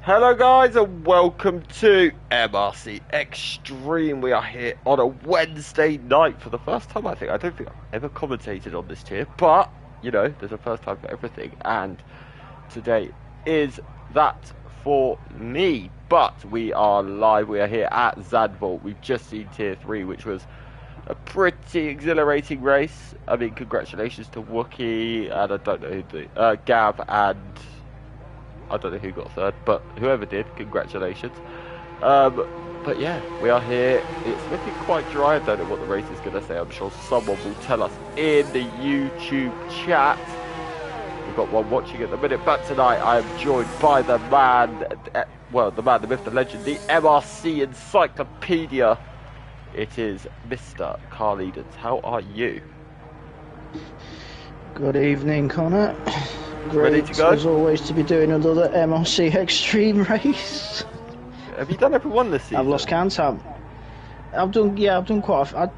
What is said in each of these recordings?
Hello guys and welcome to MRC X-Treme. We are here on a Wednesday night for the first time I think. I don't think I've ever commentated on this tier, but you know, there's a first time for everything, and today is that for me. But we are live, we are here at Zandvoort. We've just seen tier 3, which was a pretty exhilarating race. I mean, congratulations to Wookie, and I don't know who the Gav, and I don't know who got third, but whoever did, congratulations. But yeah, we are here. It's looking quite dry. I don't know what the race is going to say. I'm sure someone will tell us in the YouTube chat. We've got one watching at the minute, but tonight I am joined by the man, well, the man, the myth, the legend, the MRC encyclopedia. It is Mr. Carl Edens. How are you? Good evening, Connor. Great, ready to go? As always, to be doing another MRC X-Treme race. Have you done every one this season? I've lost count. I've done quite a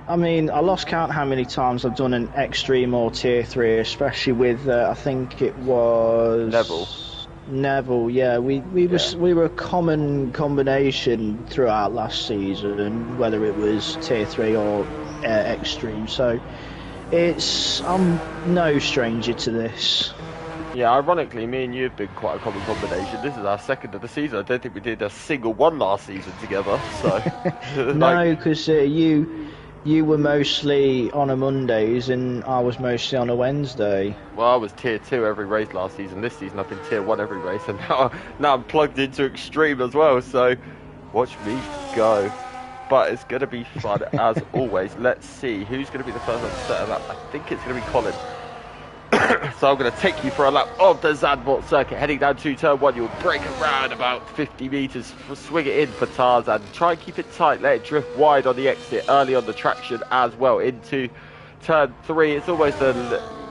I mean, I lost count how many times I've done an X-Treme or Tier 3, especially with, I think it was... Neville, yeah. We were a common combination throughout last season, whether it was Tier 3 or X-Treme, so... I'm no stranger to this. Yeah, ironically, me and you have been quite a common combination. This is our second of the season. I don't think we did a single one last season together. So no, because you were mostly on a Mondays and I was mostly on a Wednesday. Well, I was tier 2 every race last season. This season I've been tier 1 every race, and now I'm plugged into X-Treme as well. So watch me go. But it's going to be fun as always. Let's see who's going to be the first one to set a lap. I think it's going to be Colin. So I'm going to take you for a lap of the Zandvoort circuit. Heading down to turn 1, you'll brake around about 50 metres, swing it in for Tarzan. Try and keep it tight, let it drift wide on the exit, early on the traction as well. Into turn 3, it's almost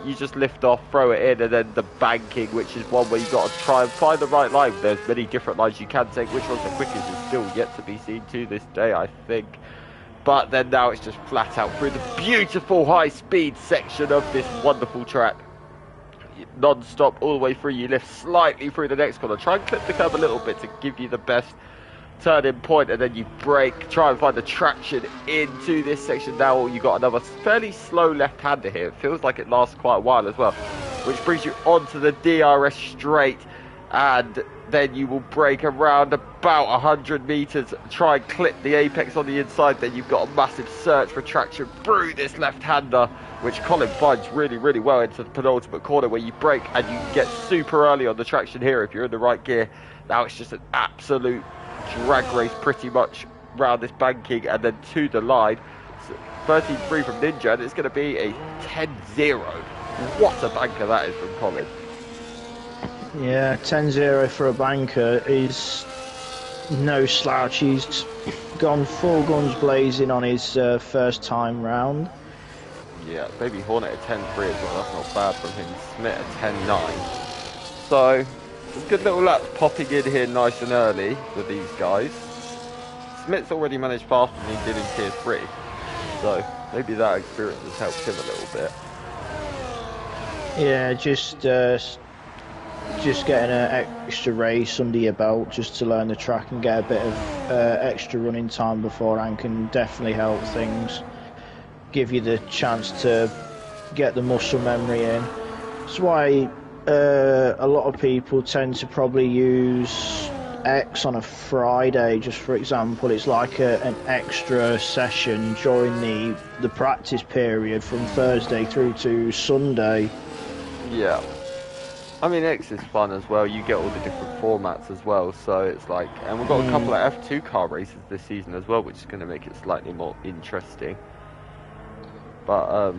you just lift off, throw it in, and then the banking, which is one where you've got to try and find the right line. There's many different lines you can take. Which one's the quickest is still yet to be seen to this day, I think. But then now it's just flat out through the beautiful high-speed section of this wonderful track. Non-stop all the way through, you lift slightly through the next corner. Try and clip the curb a little bit to give you the best turning point, and then you brake, try and find the traction into this section. Now you got another fairly slow left-hander here. It feels like it lasts quite a while as well, which brings you onto the DRS straight, and then you will brake around about 100 meters, try and clip the apex on the inside. Then you've got a massive search for traction through this left-hander, which Colin finds really, really well into the penultimate corner, where you brake and you get super early on the traction here if you're in the right gear. Now it's just an absolute drag race pretty much round this banking and then to the line. 13.3 from Ninja, and it's going to be a 10-0. What a banker that is from Colin. Yeah, 10-0 for a banker is no slouch. He's gone full guns blazing on his first time round. Yeah, Baby Hornet at 10.3 as well. That's not bad from him. Smith at 10.9. So good little laps popping in here nice and early with these guys. Smith's already managed faster than he did in tier 3, so maybe that experience has helped him a little bit. Yeah, just getting an extra race under your belt just to learn the track and get a bit of extra running time beforehand can definitely help things. Give you the chance to get the muscle memory in. That's why a lot of people tend to probably use X on a Friday, just for example. It's like an extra session during the practice period from Thursday through to Sunday. Yeah, I mean, X is fun as well. You get all the different formats as well, so it's like, and we've got a couple of F2 car races this season as well, which is going to make it slightly more interesting. But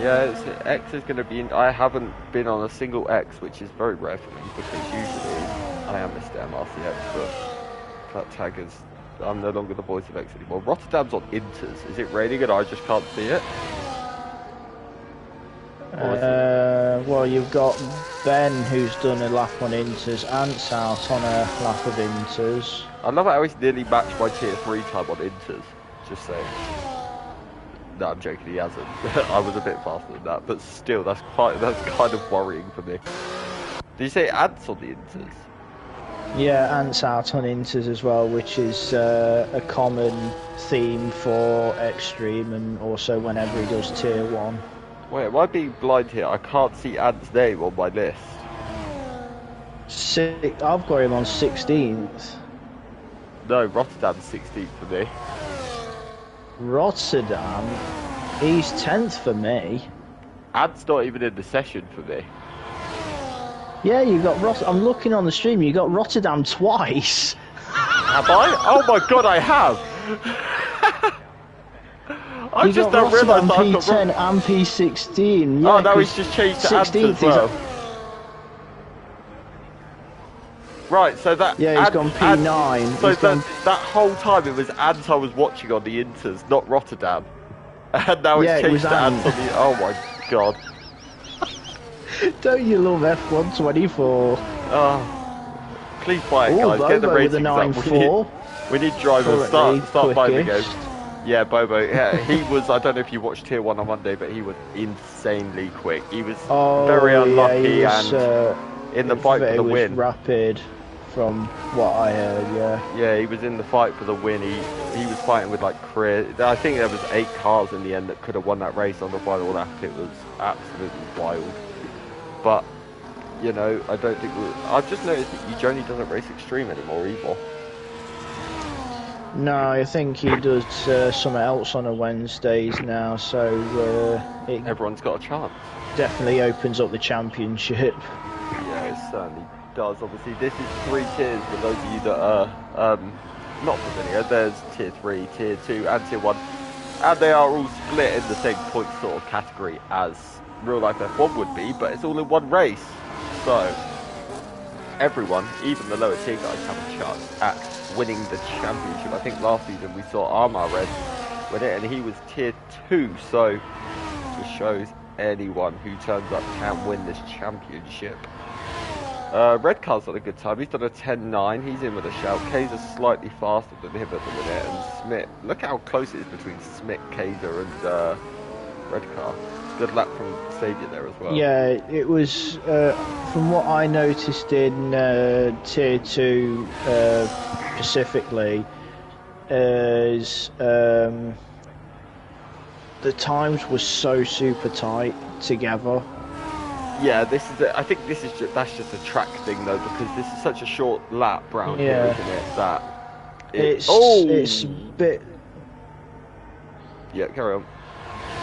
yeah, X is going to be. I haven't been on a single X, which is very rare for me, because usually I am Mr. MRC expert. That tag is. I'm no longer the voice of X anymore. Rotterdam's on Inters. Is it raining and I just can't see it? Well, you've got Ben, who's done a lap on Inters, Ant's out on a lap of Inters. I love how he's nearly matched my tier 3 time on Inters. Just saying. No, I'm joking, he hasn't. I was a bit faster than that, but still, that's kind of worrying for me. Did you say ads on the Inters? Yeah, Ant's out on Inters as well, which is a common theme for X-Treme, and also whenever he does Tier 1. Wait, am I being blind here? I can't see Ant's name on my list. I've got him on 16th. No, Rotterdam's 16th for me. Rotterdam, he's 10th for me. Ant's not even in the session for me. Yeah, you got I'm looking on the stream. You got Rotterdam twice. Have I? Oh my god, I have. I you just got don't realise that I've got P10 and P16. Yeah, oh, now he's just changed to Ant as well. Right, so that yeah, he's gone P9. So that whole time it was Ant I was watching on the Inters, not Rotterdam. And now it's changed to Ant on the. Oh my god. Don't you love F124? Oh, please buy it, guys. Get the ratings up. We need drivers. Start buying the game. Yeah, Bobo. Yeah, he was. I don't know if you watched Tier 1 on Monday, but he was insanely quick. He was very unlucky and in the fight for the win. Rapid, from what I heard. Yeah. Yeah, he was in the fight for the win. He was fighting with like Prix. I think there was 8 cars in the end that could have won that race on the final lap. It was absolutely wild. But, you know, I don't think... I've just noticed that Johnny doesn't race X-Treme anymore either. No, I think he does something else on a Wednesdays now, so... everyone's got a chance. Definitely opens up the championship. Yeah, it certainly does. Obviously, this is 3 tiers for those of you that are not familiar. There's Tier 3, Tier 2 and Tier 1. And they are all split in the same point sort of category as real life F1 would be, but it's all in one race. So everyone, even the lower tier guys, have a chance at winning the championship. I think last season we saw Armar Red win it, and he was Tier 2, so it just shows anyone who turns up can win this championship. Red Car's done a good time. He's done a 10.9. He's in with a shout. Kayser's slightly faster than him at the minute, and Smith. Look how close it is between Smith, Kayser, and Red Car. Good lap from Saviour there as well. Yeah, it was, from what I noticed in Tier 2 specifically, is the times were so super tight together. Yeah, this is. I think this is that's just a track thing though, because this is such a short lap round here, isn't it? That it's a bit. Yeah, carry on.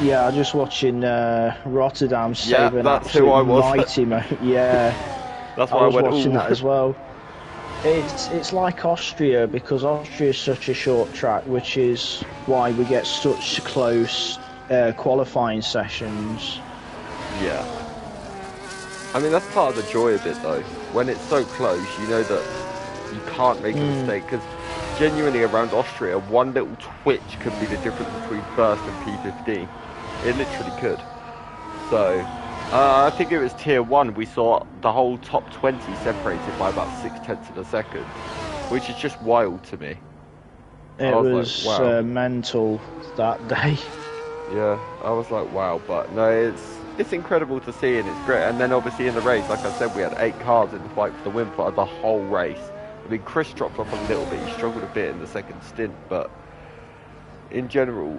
Yeah, I'm just watching Rotterdam saving that's who I was. Mighty, mate. Yeah, that's why I was watching that as well. It's like Austria, because Austria is such a short track, which is why we get such close qualifying sessions. Yeah. I mean, that's part of the joy of it, though. When it's so close, you know that you can't make a mistake, because genuinely around Austria, one little twitch could be the difference between first and P15. It literally could. So, I think it was Tier 1, we saw the whole top 20 separated by about 0.6 of a second, which is just wild to me. It was like, wow. Mental that day. Yeah, I was like, wow, but no, it's incredible to see, and it's great. And then obviously in the race, like I said, we had 8 cars in the fight for the win for the whole race. I mean, Chris dropped off a little bit, he struggled a bit in the second stint, but in general,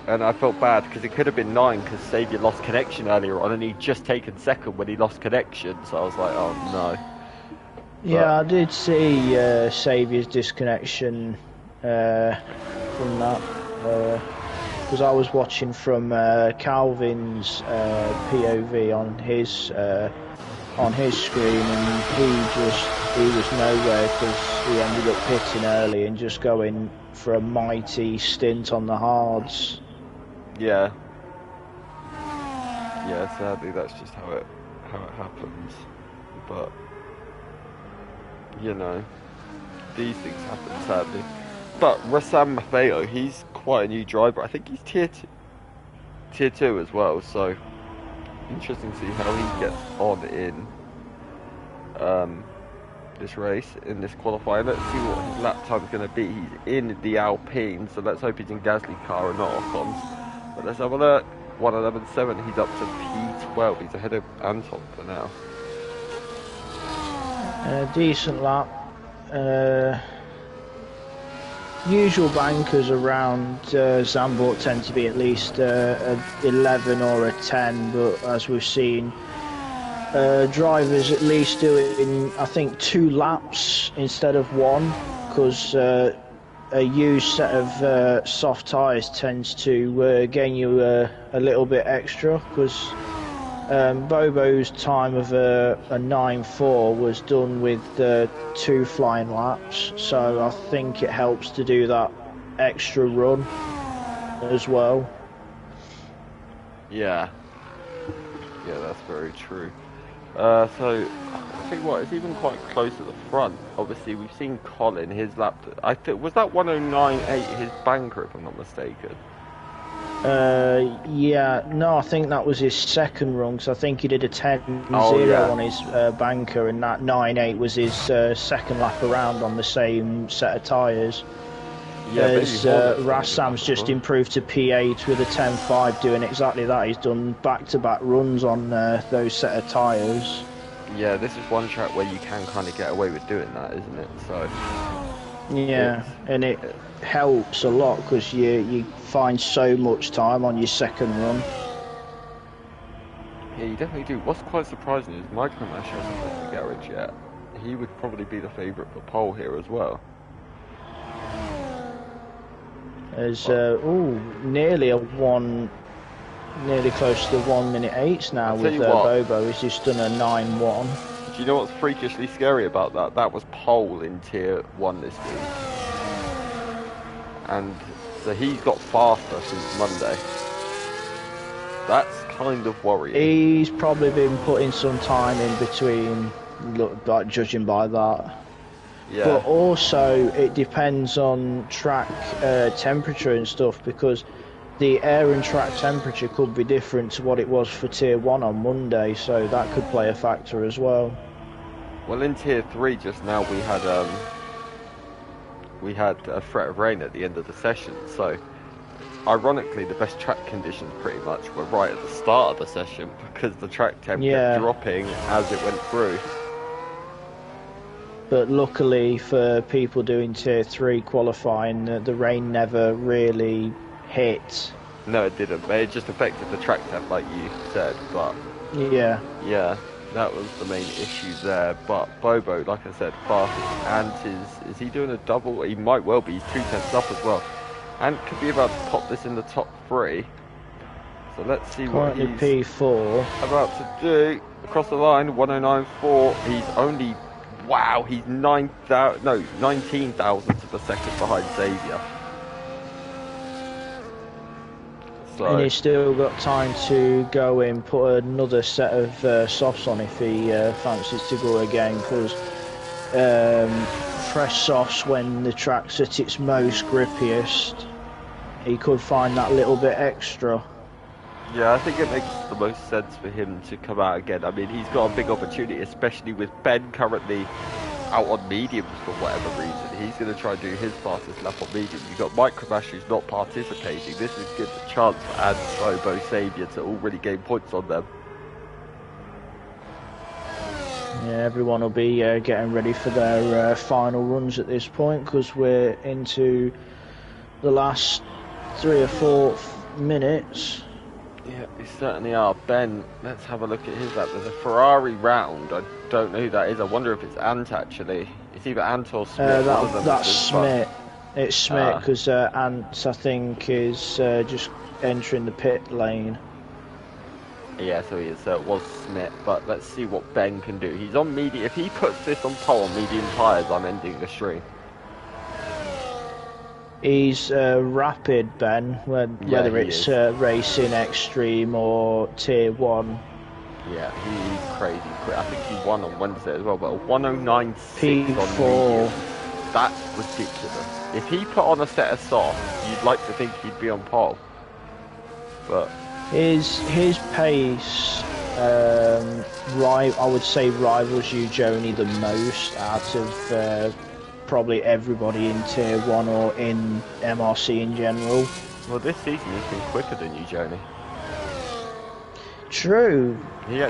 and I felt bad because it could have been 9 because Saviour lost connection earlier on, and he'd just taken second when he lost connection, so I was like, oh no. Yeah, I did see Saviour's disconnection from that, because I was watching from Calvin's POV on his screen, and he was nowhere because he ended up pitting early and just going for a mighty stint on the hards. Yeah. Yeah, sadly that's just how it happens. But you know, these things happen sadly. But Rassam Maffeo, he's quite a new driver. I think he's tier 2 as well, so interesting to see how he gets on in this race, in this qualifying. Let's see what his lap time's going to be. He's in the Alpine, so let's hope he's in Gasly car and not Ocon's. But let's have a look. 1:11.7, he's up to P12. He's ahead of Anton for now. Decent lap. Usual bankers around Zandvoort tend to be at least a 11 or a 10, but as we've seen, drivers at least doing, I think, 2 laps instead of 1, because a used set of soft tyres tends to gain you a little bit extra, because Bobo's time of a 9.4 was done with 2 flying laps, so I think it helps to do that extra run as well. Yeah, that's very true. So I think what, it's even quite close at the front. Obviously, we've seen Colin, his lap. I think was that 109.8 his banker, if I'm not mistaken. Yeah, no, I think that was his second run, because I think he did a 10.0 on his banker, and that 9.8 was his second lap around on the same set of tyres. Yeah, as Rassam's just improved to P8 with a 10.5, doing exactly that. He's done back-to-back runs on those set of tyres. Yeah, this is one track where you can kind of get away with doing that, isn't it? So yeah, and it helps a lot, because you find so much time on your second run. Yeah, you definitely do. What's quite surprising is Michael Nash hasn't left the garage yet. He would probably be the favourite for pole here as well. There's nearly close to the 1 minute 8s now with Bobo. He's just done a 9.1. Do you know what's freakishly scary about that? That was pole in Tier 1 this week. And so he's got faster since Monday. That's kind of worrying. He's probably been putting some time in between, like, judging by that. Yeah. But also, it depends on track temperature and stuff, because the air and track temperature could be different to what it was for Tier 1 on Monday, so that could play a factor as well. Well, in Tier 3 just now we had a threat of rain at the end of the session, so ironically the best track conditions pretty much were right at the start of the session, because the track temp kept dropping as it went through. But luckily for people doing Tier 3 qualifying, the rain never really hit. No, it didn't, but it just affected the track temp like you said, but yeah, that was the main issue there. But Bobo, like I said, fast, and is he doing a double? He might well be. He's 2 tenths up as well, and could be about to pop this in the top 3. So let's see what he's P4 about to do. Across the line, 109.4. He's only, wow, he's 19 thousandths of a second behind Xavier. So. And he's still got time to go in, put another set of softs on if he fancies to go again, because fresh softs when the track's at its most grippiest, he could find that little bit extra. Yeah, I think it makes the most sense for him to come out again. I mean, he's got a big opportunity, especially with Ben currently out on mediums for whatever reason. He's going to try and do his fastest lap on medium. You've got Micromash who's not participating. This is good a chance for Ad, Bobo, Xavier to already gain points on them. Yeah, everyone will be getting ready for their final runs at this point, because we're into the last 3 or 4 minutes. Yeah, we certainly are. Ben, let's have a look at his lap. There's a Ferrari round. I don't know who that is. I wonder if it's Ant, actually. It's either Ant or Smith. That's Smith. It's Smith, because Ant, I think, is just entering the pit lane. Yeah, so he is. So it was Smith. But let's see what Ben can do. He's on medium. If he puts this on pole on medium tyres, I'm ending the stream. He's rapid, Ben, whether it's racing, X-Treme or Tier 1. Yeah, he's crazy quick. I think he won on Wednesday as well, but a 109.6 P4. on medium. That's ridiculous. If he put on a set of softs, you'd like to think he'd be on pole. But his pace, I would say, rivals you, Joni, the most out of probably everybody in Tier 1 or in MRC in general. Well, this season he's been quicker than you, Joni. True.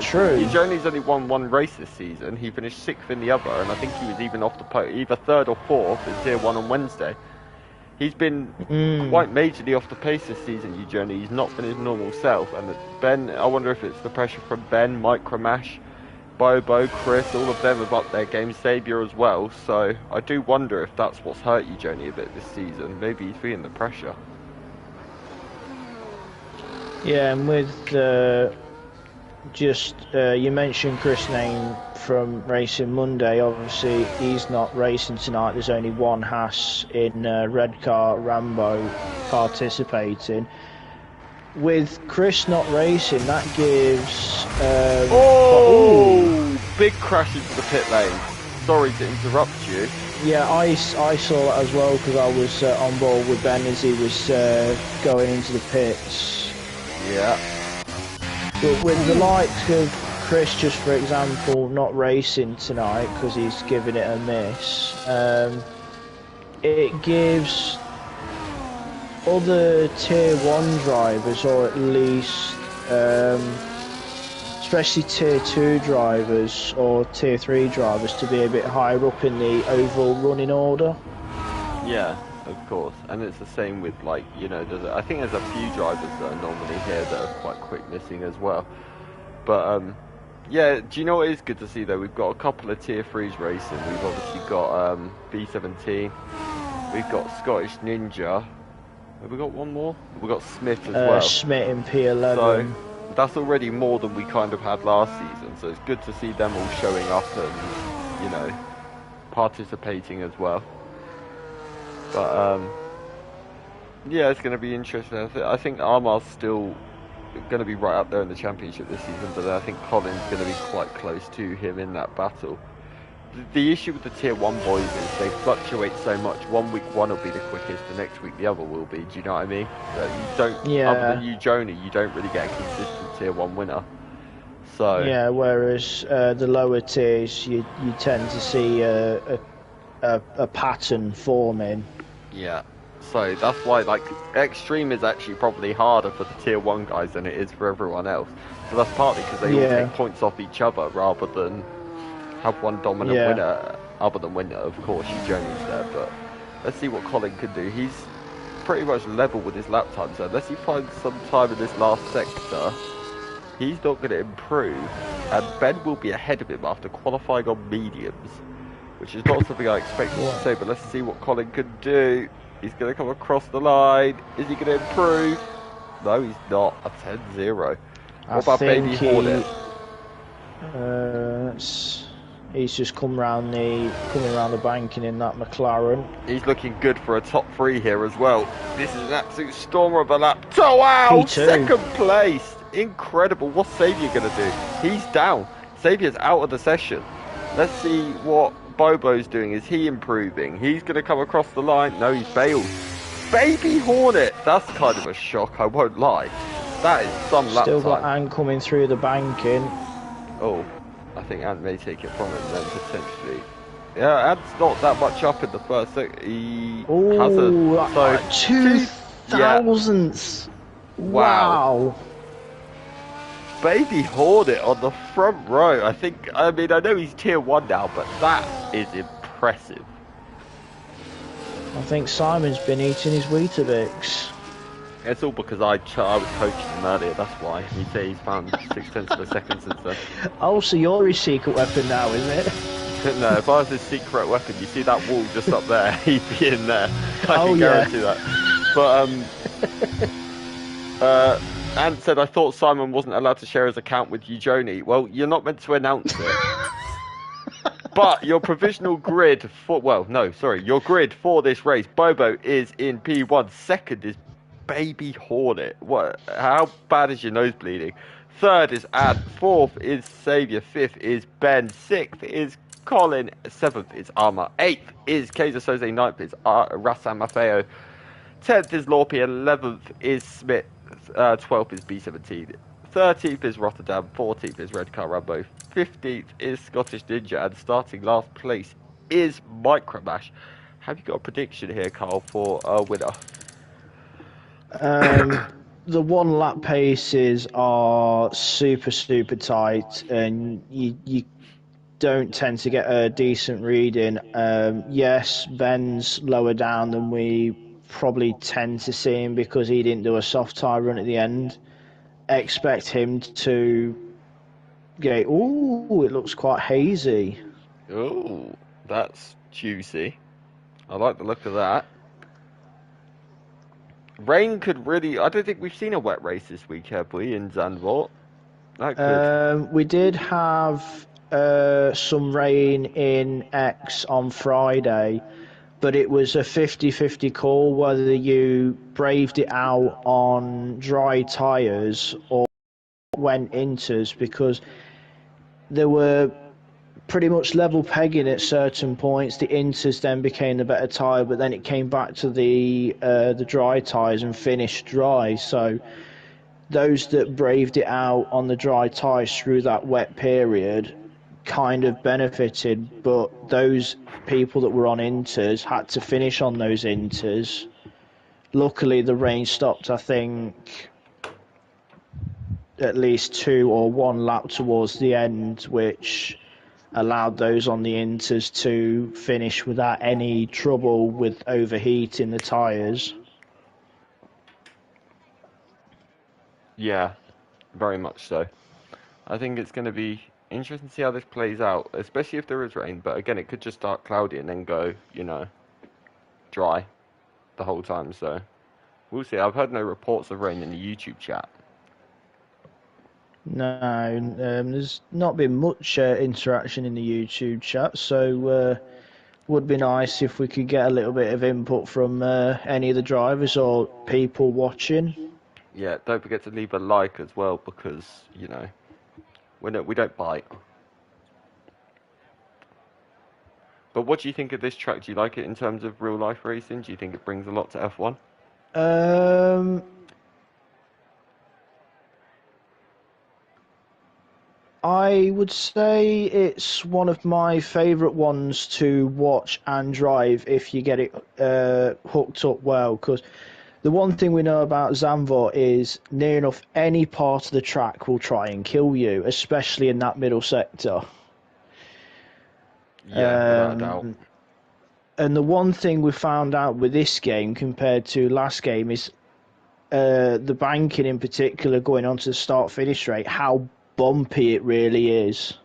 True. Journey's only won one race this season. He finished 6th in the other, and I think he was even off the either 3rd or 4th in Tier 1 on Wednesday. He's been quite majorly off the pace this season, Journey. He's not been his normal self. And Ben, I wonder if it's the pressure from Ben, Micromash, Bobo, Chris, all of them have upped their game, Sabia as well. So I do wonder if that's what's hurt Journey a bit this season. Maybe he's feeling the pressure. Yeah, and with you mentioned Chris Name from Racing Monday. Obviously, he's not racing tonight. There's only one Haas in Red Car Rambo participating. With Chris not racing, that gives... big crash into the pit lane. Sorry to interrupt you. Yeah, I saw that as well because I was on board with Ben as he was going into the pits. Yeah. But with the likes of Chris, just for example, not racing tonight because he's giving it a miss, it gives other Tier 1 drivers, or at least especially Tier 2 drivers or Tier 3 drivers, to be a bit higher up in the overall running order. Yeah, of course. And it's the same with, like, you know, I think there's a few drivers that are normally here that are quite quick missing as well. But, yeah, do you know what is good to see, though? We've got a couple of Tier 3s racing. We've obviously got B17. We've got Scottish Ninja. Have we got one more? We've got Smith as well. Smith in P11. So that's already more than we kind of had last season. So it's good to see them all showing up and, you know, participating as well. But, yeah, it's going to be interesting. I think Armar's still going to be right up there in the championship this season, but I think Colin's going to be quite close to him in that battle. The issue with the Tier 1 boys is they fluctuate so much. 1 week one will be the quickest, the next week the other will be. Do you know what I mean? You don't, other than Joni, you don't really get a consistent Tier 1 winner. So yeah, whereas the lower tiers, you tend to see a pattern forming. Yeah. So that's why, like, X-Treme is actually probably harder for the Tier 1 guys than it is for everyone else. So that's partly because they all take points off each other rather than have one dominant winner, other than winner, of course, Journey's there. But let's see what Colin can do. He's pretty much level with his lap time, so unless he finds some time in this last sector, he's not going to improve. And Ben will be ahead of him after qualifying on mediums, which is not something I expected to say, but let's see what Colin can do. He's going to come across the line. Is he going to improve? No, he's not. A 10-0. What about Baby Hornet? He's just coming around the banking in that McLaren. He's looking good for a top 3 here as well. This is an absolute stormer of a lap. Oh wow! P2. Second place! Incredible. What's Xavier going to do? He's down. Xavier's out of the session. Let's see what Bobo's doing. Is he improving? He's going to come across the line. No, he's bailed. Baby Hornet! That's kind of a shock, I won't lie. That is some lap time. Still got Ant coming through the banking. Oh, I think Ant may take it from him then, potentially. Yeah, Ant's not that much up in the first second. He hasn't. So, 2 thousandths. Wow. Baby Hornet on the front row. I mean, I know he's Tier 1 now, but that is impressive. I think Simon's been eating his Weetabix. It's all because I was coaching him earlier, that's why. He said he's found 0.6 of a second since then. Oh, so you're his secret weapon now, is it? No, if I was his secret weapon, you see that wall just up there, he'd be in there. I can guarantee that. But, Ant said, I thought Simon wasn't allowed to share his account with you, Joni. Well, you're not meant to announce it. But your provisional grid your grid for this race, Bobo is in P1. Second is Baby Hornet. What? How bad is your nose bleeding? Third is Ant. Fourth is Xavier. Fifth is Ben. Sixth is Colin. Seventh is Arma. Eighth is Kaiser Soze. Ninth is Rassan Maffeo. 10th is Lorpy. 11th is Smith. 12th is B17. 13th is Rotterdam. 14th is Red Car Rambo. 15th is Scottish Ninja. And starting last place is Micromash. Have you got a prediction here, Carl, for a winner? the one lap paces are super tight, and you don't tend to get a decent reading. Yes, Ben's lower down than we probably tend to see him because he didn't do a soft tyre run at the end. Expect him to go, ooh, it looks quite hazy. Oh, that's juicy. I like the look of that. Rain could really... I don't think we've seen a wet race this week, have we, in Zandvoort? That could... We did have some rain in X on Friday, but it was a 50-50 call whether you braved it out on dry tyres or went inters, because there were pretty much level pegging at certain points. The inters then became the better tyre, but then it came back to the dry tyres and finished dry. So those that braved it out on the dry tyres through that wet period kind of benefited, but those people that were on inters had to finish on those inters. Luckily, the rain stopped, I think, at least 2 or 1 lap towards the end, which allowed those on the inters to finish without any trouble with overheating the tyres. Yeah, very much so. I think it's going to be interesting to see how this plays out, especially if there is rain. But again, it could just start cloudy and then go, dry the whole time. So we'll see. I've heard no reports of rain in the YouTube chat. No, there's not been much interaction in the YouTube chat, so would be nice if we could get a little bit of input from any of the drivers or people watching. Yeah, don't forget to leave a like as well, because we don't bite. But what do you think of this track? Do you like it in terms of real life racing? Do you think it brings a lot to F1? I would say it's one of my favourite ones to watch and drive if you get it hooked up well, because the one thing we know about Zandvoort is near enough any part of the track will try and kill you, especially in that middle sector. Yeah, without a doubt. And the one thing we found out with this game compared to last game is the banking in particular going on to the start-finish rate, how bumpy it really is.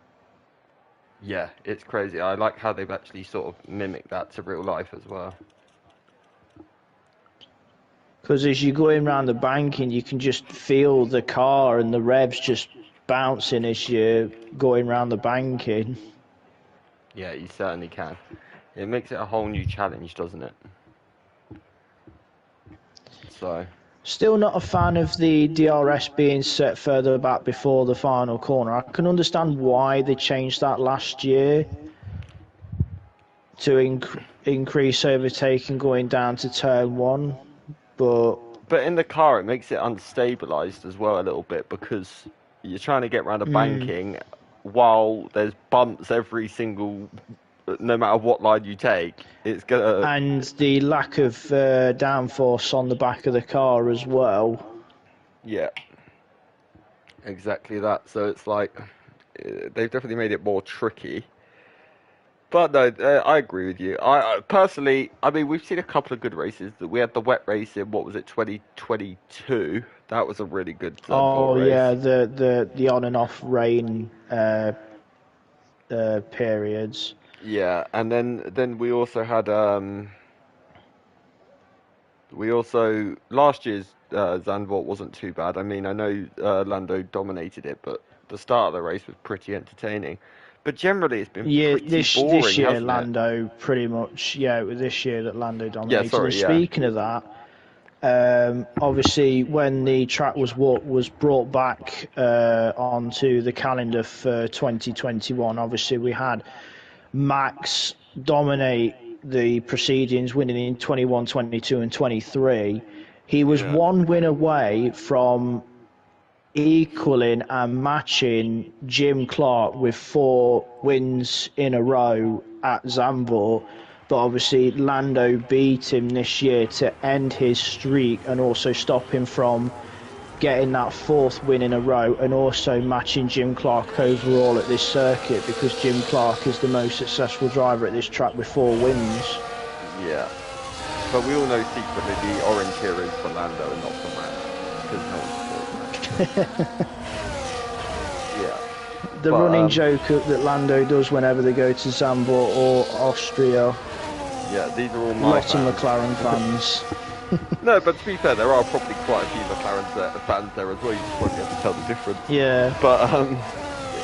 Yeah, it's crazy. I like how they've actually sort of mimicked that to real life as well. Because as you're going around the banking, you can just feel the car and the revs just bouncing as you're going around the banking. Yeah, you certainly can. It makes it a whole new challenge, doesn't it? So... Still not a fan of the DRS being set further back before the final corner. I can understand why they changed that last year to increase overtaking going down to turn 1, but in the car it makes it unstabilized as well a little bit, because you're trying to get around a banking while there's bumps every single, no matter what line you take, it's gonna... And the lack of downforce on the back of the car as well. Yeah, exactly that. So it's like, they've definitely made it more tricky. But no, I agree with you. I personally, I mean, we've seen a couple of good races. We had the wet race in, what was it, 2022? That was a really good race. Yeah, the on and off rain periods. Yeah, and then we also had last year's Zandvoort wasn't too bad. I mean, I know Lando dominated it, but the start of the race was pretty entertaining. But generally, it's been pretty boring, this year hasn't Lando pretty much, it was this year that Lando dominated. Yeah, sorry, and speaking of that, obviously when the track was brought back onto the calendar for 2021, obviously we had Max dominate the proceedings, winning in 21, 22 and 23. He was one win away from equaling and matching Jim Clark with 4 wins in a row at Zandvoort, but obviously Lando beat him this year to end his streak and also stop him from getting that 4th win in a row and also matching Jim Clark overall at this circuit, because Jim Clark is the most successful driver at this track with 4 wins. Yeah. But we all know secretly the orange here is for Lando and not for Matt, because no one thought that. Yeah. The running joke that Lando does whenever they go to Zandvoort or Austria. Yeah, these are all my lots of McLaren fans. No, but to be fair, there are probably quite a few McLaren fans there as well. You just won't be able to tell the difference. Yeah. But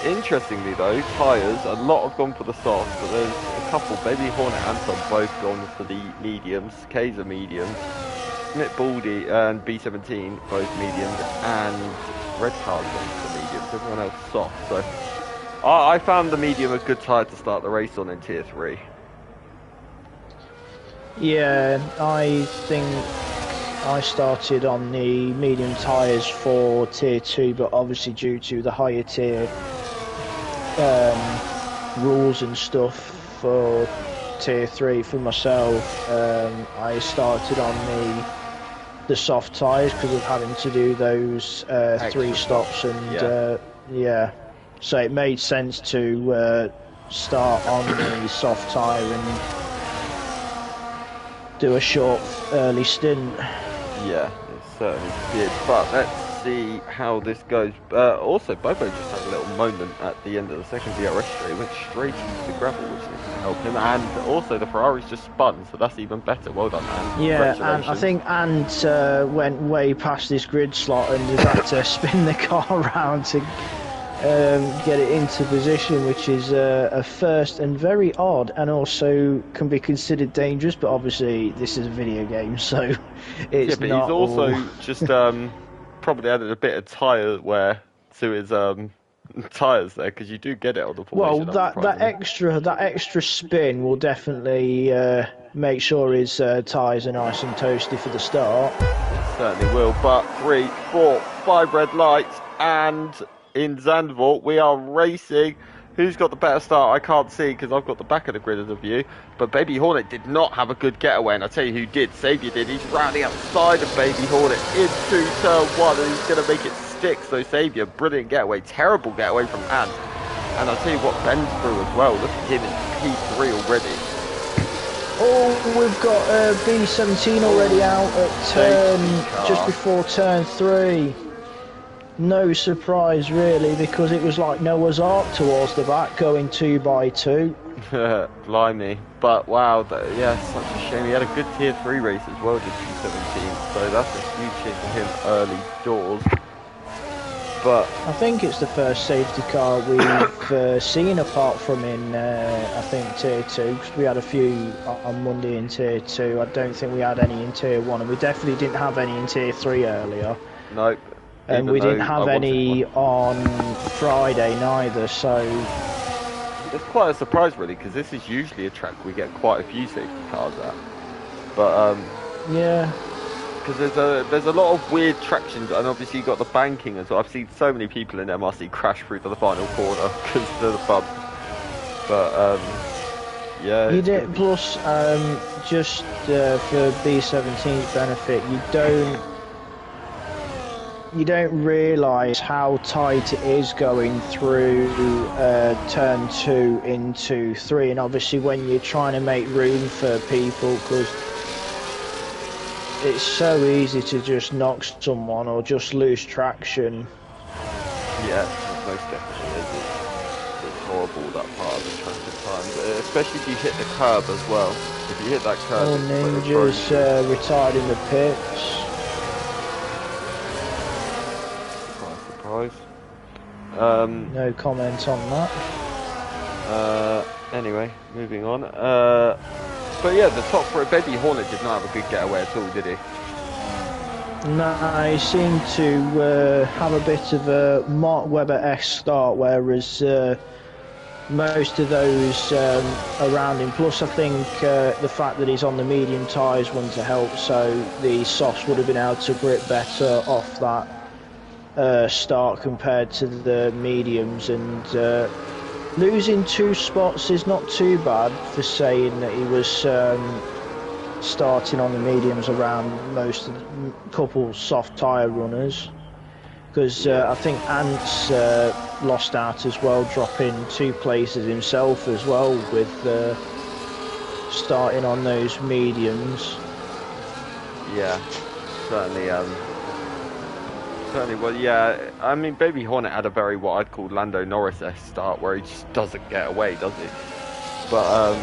interestingly though, tyres, a lot have gone for the softs, but there's a couple. Baby Hornet and Anton both gone for the mediums. K's are mediums. Mick Baldy and B17 both mediums, and Red Car's gone for mediums. Everyone else soft. So I found the medium a good tyre to start the race on in Tier 3. Yeah, I think I started on the medium tyres for Tier 2, but obviously due to the higher tier rules and stuff for Tier 3 for myself, I started on the soft tyres because of having to do those 3 stops, and yeah, so it made sense to start on the soft tyre and do a short early stint. Yeah, it certainly did. But let's see how this goes. Also, Bobo just had a little moment at the end of the second DRS straight. Went straight into the gravel, which didn't help him. And also, the Ferraris just spun, so that's even better. Well done, man. Yeah, and I think Ant went way past this grid slot and has had to spin the car around to get it into position, which is a first and very odd, and also can be considered dangerous, but obviously this is a video game, so it's but not. He's also just probably added a bit of tyre wear to his tyres there, because you do get it on the formation. Well, that extra spin will definitely make sure his tyres are nice and toasty for the start. It certainly will. But 3, 4, 5 red lights, and in Zandvoort we are racing. Who's got the better start? I can't see because I've got the back of the grid as a view. But Baby Hornet did not have a good getaway, and I'll tell you who did. Xavier did. He's round the outside of Baby Hornet into turn 1, and he's going to make it stick. So Xavier, brilliant getaway. Terrible getaway from Ant. And I'll tell you what, Ben's through as well. Look at him in P3 already. Oh, we've got B17 already out at just before turn 3. No surprise really, because it was like Noah's Ark towards the back, going 2 by 2. Blimey. But wow, yeah, such a shame. He had a good Tier 3 race as well, did P17, so that's a huge shame for him early doors. But I think it's the first safety car we've seen apart from in, I think, Tier 2, because we had a few on Monday in Tier 2. I don't think we had any in Tier 1, and we definitely didn't have any in Tier 3 earlier. Nope. And we didn't have any on Friday neither, so it's quite a surprise really, because this is usually a track we get quite a few safety cars at. But yeah, because there's a lot of weird tractions, and obviously you've got the banking as well. I've seen so many people in MRC crash through to the final corner because of the bump. But yeah, you did. Plus, just for B17's benefit, you don't realise how tight it is going through turn 2 into 3, and obviously when you're trying to make room for people, because it's so easy to just knock someone or just lose traction. Yeah, most definitely is. It's horrible, that part of the track at times, especially if you hit the curb as well. If you hit that curb, Ninja's retired in the pits. No comment on that. Anyway, moving on. But yeah, the top for Baby Hornet did not have a good getaway at all, did he? No, he seemed to have a bit of a Mark Webber-esque start, whereas most of those around him, plus I think the fact that he's on the medium tyres wouldn't have helped, so the softs would have been able to grip better off that start compared to the mediums, and losing 2 spots is not too bad for saying that he was starting on the mediums around most of the couple soft tyre runners. because I think Ant's lost out as well, dropping 2 places himself as well with starting on those mediums. Yeah, certainly. Certainly. Well, yeah. I mean, Baby Hornet had a very what I'd call Lando Norris-esque start, where he just doesn't get away, does he? But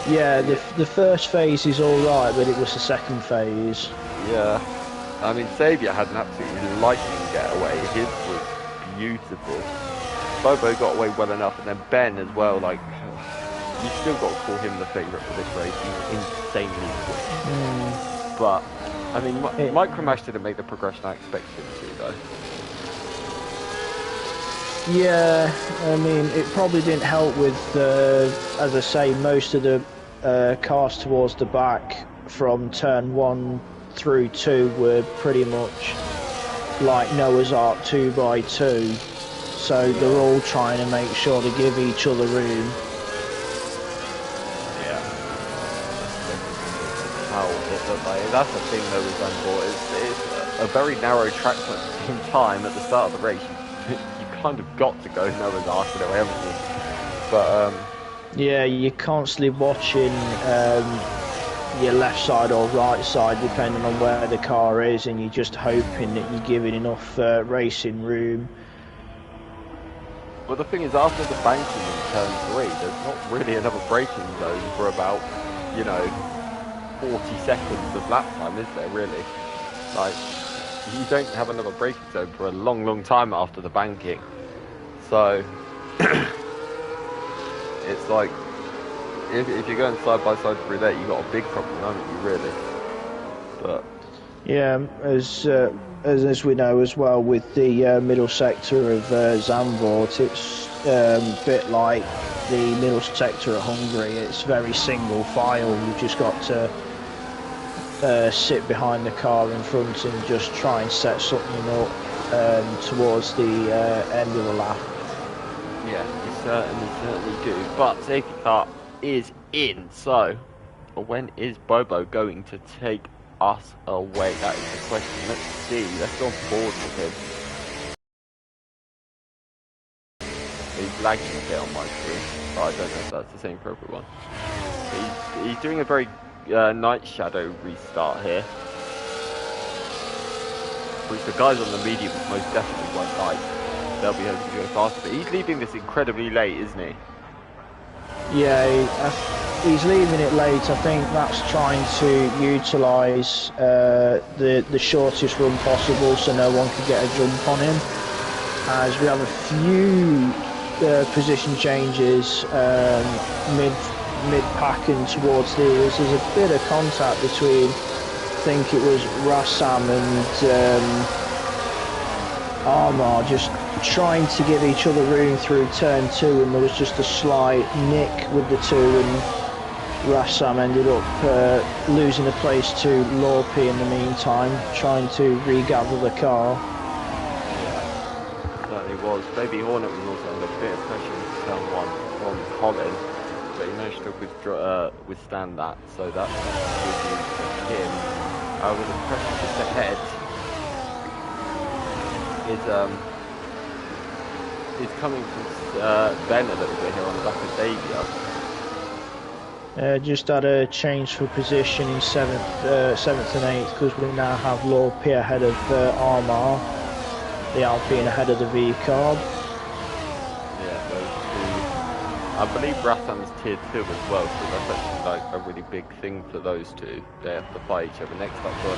yeah, the first phase is all right, but it was the second phase. yeah. I mean, Xavier had an absolutely lightning getaway. His was beautiful. Bobo got away well enough, and then Ben as well. Like, you still got to call him the favourite for this race. He's insanely quick. But I mean, Micromash didn't make the progression I expected him to, though. Yeah, I mean, it probably didn't help with, as I say, most of the cars towards the back from turn 1 through 2 were pretty much like Noah's Ark 2x2, so they're all trying to make sure to give each other room. Yeah. How it looked like. That's the thing though with Zandvoort, it's a very narrow track, but at the same time, at the start of the race, you kind of got to go Noah's Ark in a way, haven't you? But yeah, you're constantly watching your left side or right side depending on where the car is, and you're just hoping that you're giving enough racing room. well, the thing is, after the banking in turn 3, there's not really another braking zone for about, 40 seconds of lap time, is there really? Like, you don't have another braking zone for a long, long time after the banking. So it's like, if you're going side by side through there, you've got a big problem, haven't you, really? But yeah, as we know as well, with the middle sector of Zandvoort, it's a bit like the middle sector at Hungary. It's very single file. You've just got to sit behind the car in front and just try and set something up towards the end of the lap. yeah, you certainly do. But safety car is in, so when is Bobo going to take us away? That is the question. Let's see. Let's go forward with him. He's lagging a bit on my screen, but I don't know if that's the same for everyone. He's doing a very Night Shadow restart here, which the guys on the medium most definitely won't like. They'll be able to go faster, but he's leaving this incredibly late, isn't he? Yeah, he's leaving it late. I think that's trying to utilise the shortest run possible so no one can get a jump on him. As we have a few position changes mid-pack and towards there's a bit of contact between, I think it was Rassam and Armar, just trying to give each other room through turn 2, and there was just a slight nick with the two, and Rassam ended up losing a place to Lorpy in the meantime, trying to regather the car. Yeah, certainly was. Baby Hornet was also under a bit of pressure in turn 1 from Colin, but he managed to withstand that, so that's good news for him. With the pressure just ahead is coming from Ben a little bit here on the back of Xavier. Just had a change for position in 7th and 8th, because we now have Lorpy ahead of Armar, the Alpine ahead of the V-Carb. Yeah, those two. I believe Rassam's tier 2 as well, so that's actually like a really big thing for those two. They have to fight each other. Next up for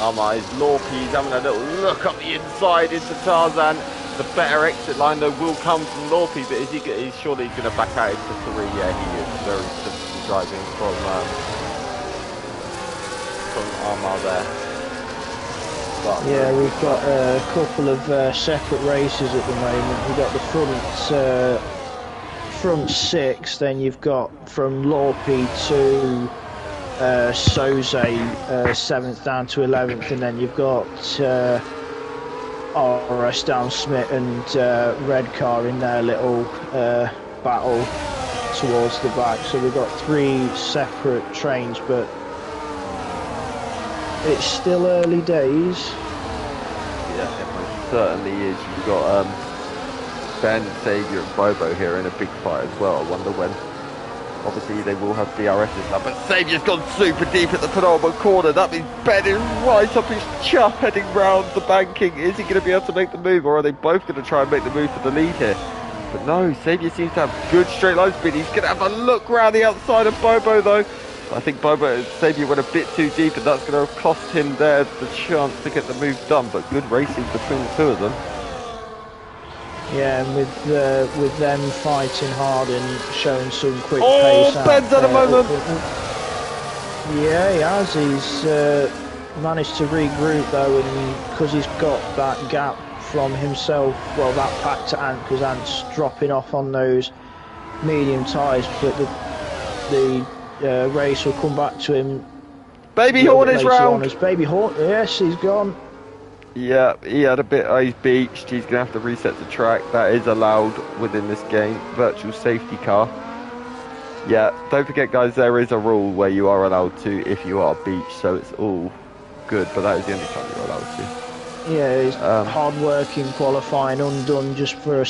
Armar is Lorpy. He's having a little look up the inside into Tarzan. The better exit line though will come from Lorpy, but is he's surely going to back out into 3? Yeah, he is. Very sensible driving from Armar there. But, yeah, we've got a couple of separate races at the moment. We've got the front 6, then you've got from Lorpy to Soze 7th down to 11th, and then you've got RS down Smith and Red Car in their little battle towards the back. So we've got 3 separate trains, but it's still early days. certainly is. You've got Ben, Xavier and Bobo here in a big fight as well. I wonder when. Obviously they will have DRSs now, but Xavier's gone super deep at the penultimate corner. That means Ben is right up his chuff heading round the banking. Is he going to be able to make the move, or are they both going to try and make the move for the lead here? But no, Xavier seems to have good straight line speed. He's going to have a look round the outside of Bobo though. I think Xavier went a bit too deep, and that's going to have cost him there the chance to get the move done. But good racing between the two of them. Yeah, and with them fighting hard and showing some quick pace. Oh, Ben's at a moment. Yeah, he has. He's managed to regroup though, and because he's got that gap from himself, well, that pack to Ant, because Ant's dropping off on those medium tyres, but the race will come back to him. Baby Horn is round. Baby Horn, yes, he's gone. Yeah, he had a bit, he's beached, he's going to have to reset the track. That is allowed within this game, virtual safety car. Yeah, don't forget guys, there is a rule where you are allowed to if you are beached, so it's all good, but that is the only time you're allowed to. Yeah, it's hard working qualifying undone just for a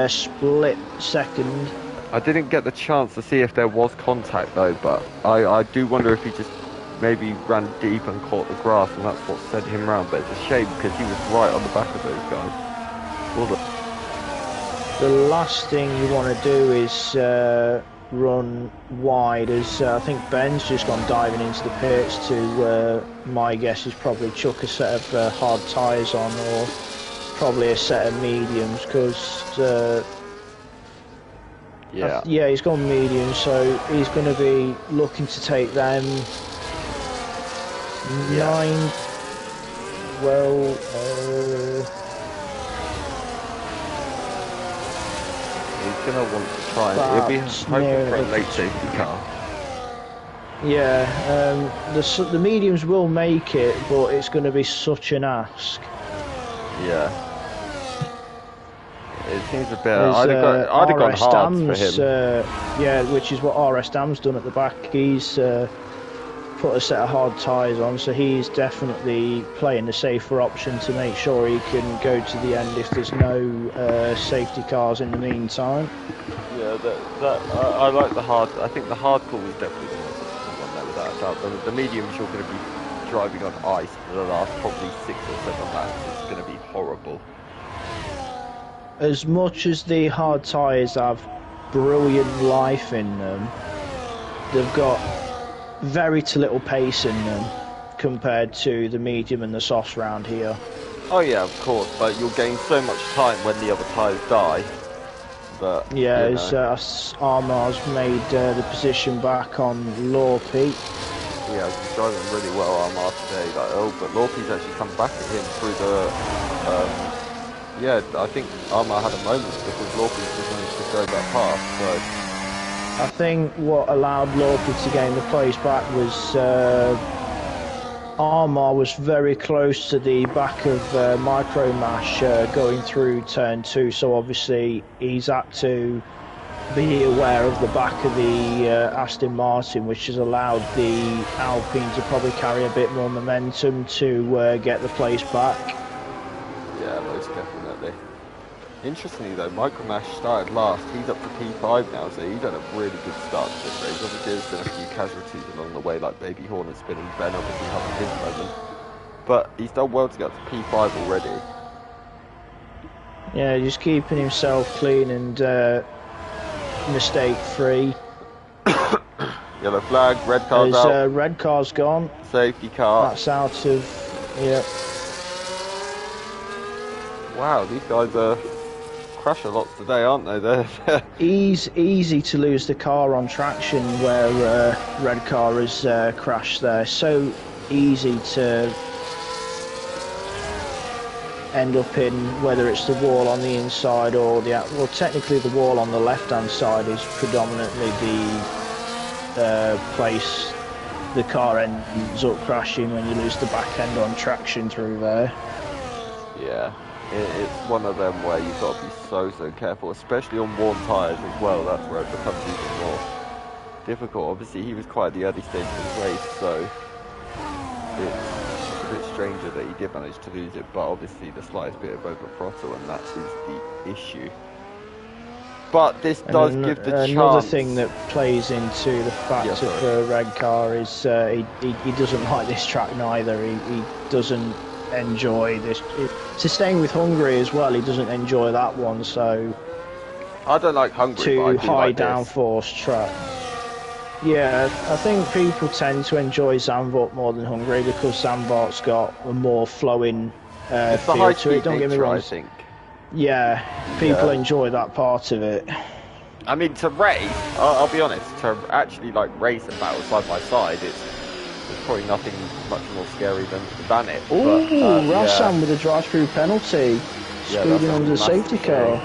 split second. I didn't get the chance to see if there was contact though, but I do wonder if he just maybe ran deep and caught the grass, and that's what sent him round. But it's a shame because he was right on the back of those guys. The last thing you want to do is run wide, as I think Ben's just gone diving into the pits to, my guess is probably chuck a set of hard tyres on, or probably a set of mediums, because yeah, he's gone medium, so he's going to be looking to take them. Yeah. 9, well, he's going to want to try and he'll be hoping for a late safety car. Yeah, the mediums will make it, but it's going to be such an ask. Yeah. It seems a bit. I'd have gone hard for him. Yeah, which is what RS Dam's done at the back. He's put a set of hard tyres on, so he's definitely playing the safer option to make sure he can go to the end if there's no safety cars in the meantime. Yeah, I like the hard. I think the hard call was definitely the one there without a doubt. The mediums you're going to be driving on ice for the last probably 6 or 7 laps. It's going to be horrible. As much as the hard tyres have brilliant life in them, they've got very little pace in them compared to the medium and the softs round here. Oh yeah, of course, but you'll gain so much time when the other tyres die. But yeah, Armar's made the position back on Lorpy. Yeah, he's driving really well Armar today. But Lorpy's actually come back at him through the. Yeah, I think Armar had a moment because Lorpy was going to go that fast. So. I think what allowed Lorpy to gain the place back was Armar was very close to the back of Micro Mash going through turn 2, so obviously he's had to be aware of the back of the Aston Martin, which has allowed the Alpine to probably carry a bit more momentum to get the place back. Yeah, most definitely. Interestingly though, Micromash started last. He's up to P5 now, so he's had a really good start to this race. Obviously there's been a few casualties along the way, like Baby Horn and Spinning Ben obviously having his moment. But he's done well to get to P5 already. Yeah, just keeping himself clean and mistake free. Yellow flag, red car's out. Red car's gone. Safety car. That's out of, yeah. Wow, these guys are crash a lot today, aren't they? They're easy to lose the car on traction where red car has crashed there. So easy to end up in, whether it's the wall on the inside or the, well, technically the wall on the left hand side is predominantly the place the car ends up crashing when you lose the back end on traction through there. Yeah. It's one of them where you've got to be so careful, especially on worn tyres as well. That's where it becomes even more difficult. Obviously, he was quite at the early stage of the race, so it's a bit stranger that he did manage to lose it, but obviously the slightest bit of over throttle, and that is the issue. But this does give the chance. Another thing that plays into the fact of the red car is he doesn't like this track neither. He doesn't enjoy this. So staying with Hungary as well, he doesn't enjoy that one. So I don't like Hungary. Too high downforce track. Yeah, I think people tend to enjoy Zandvoort more than Hungary because Zandvoort's got a more flowing feel to it. Don't get me wrong. I think. Yeah, people enjoy that part of it. I mean, to race, I'll be honest, to actually like race and battle side by side, it's probably nothing much more scary than it. Ooh, Rassan with a drive-through penalty, speeding under the safety car.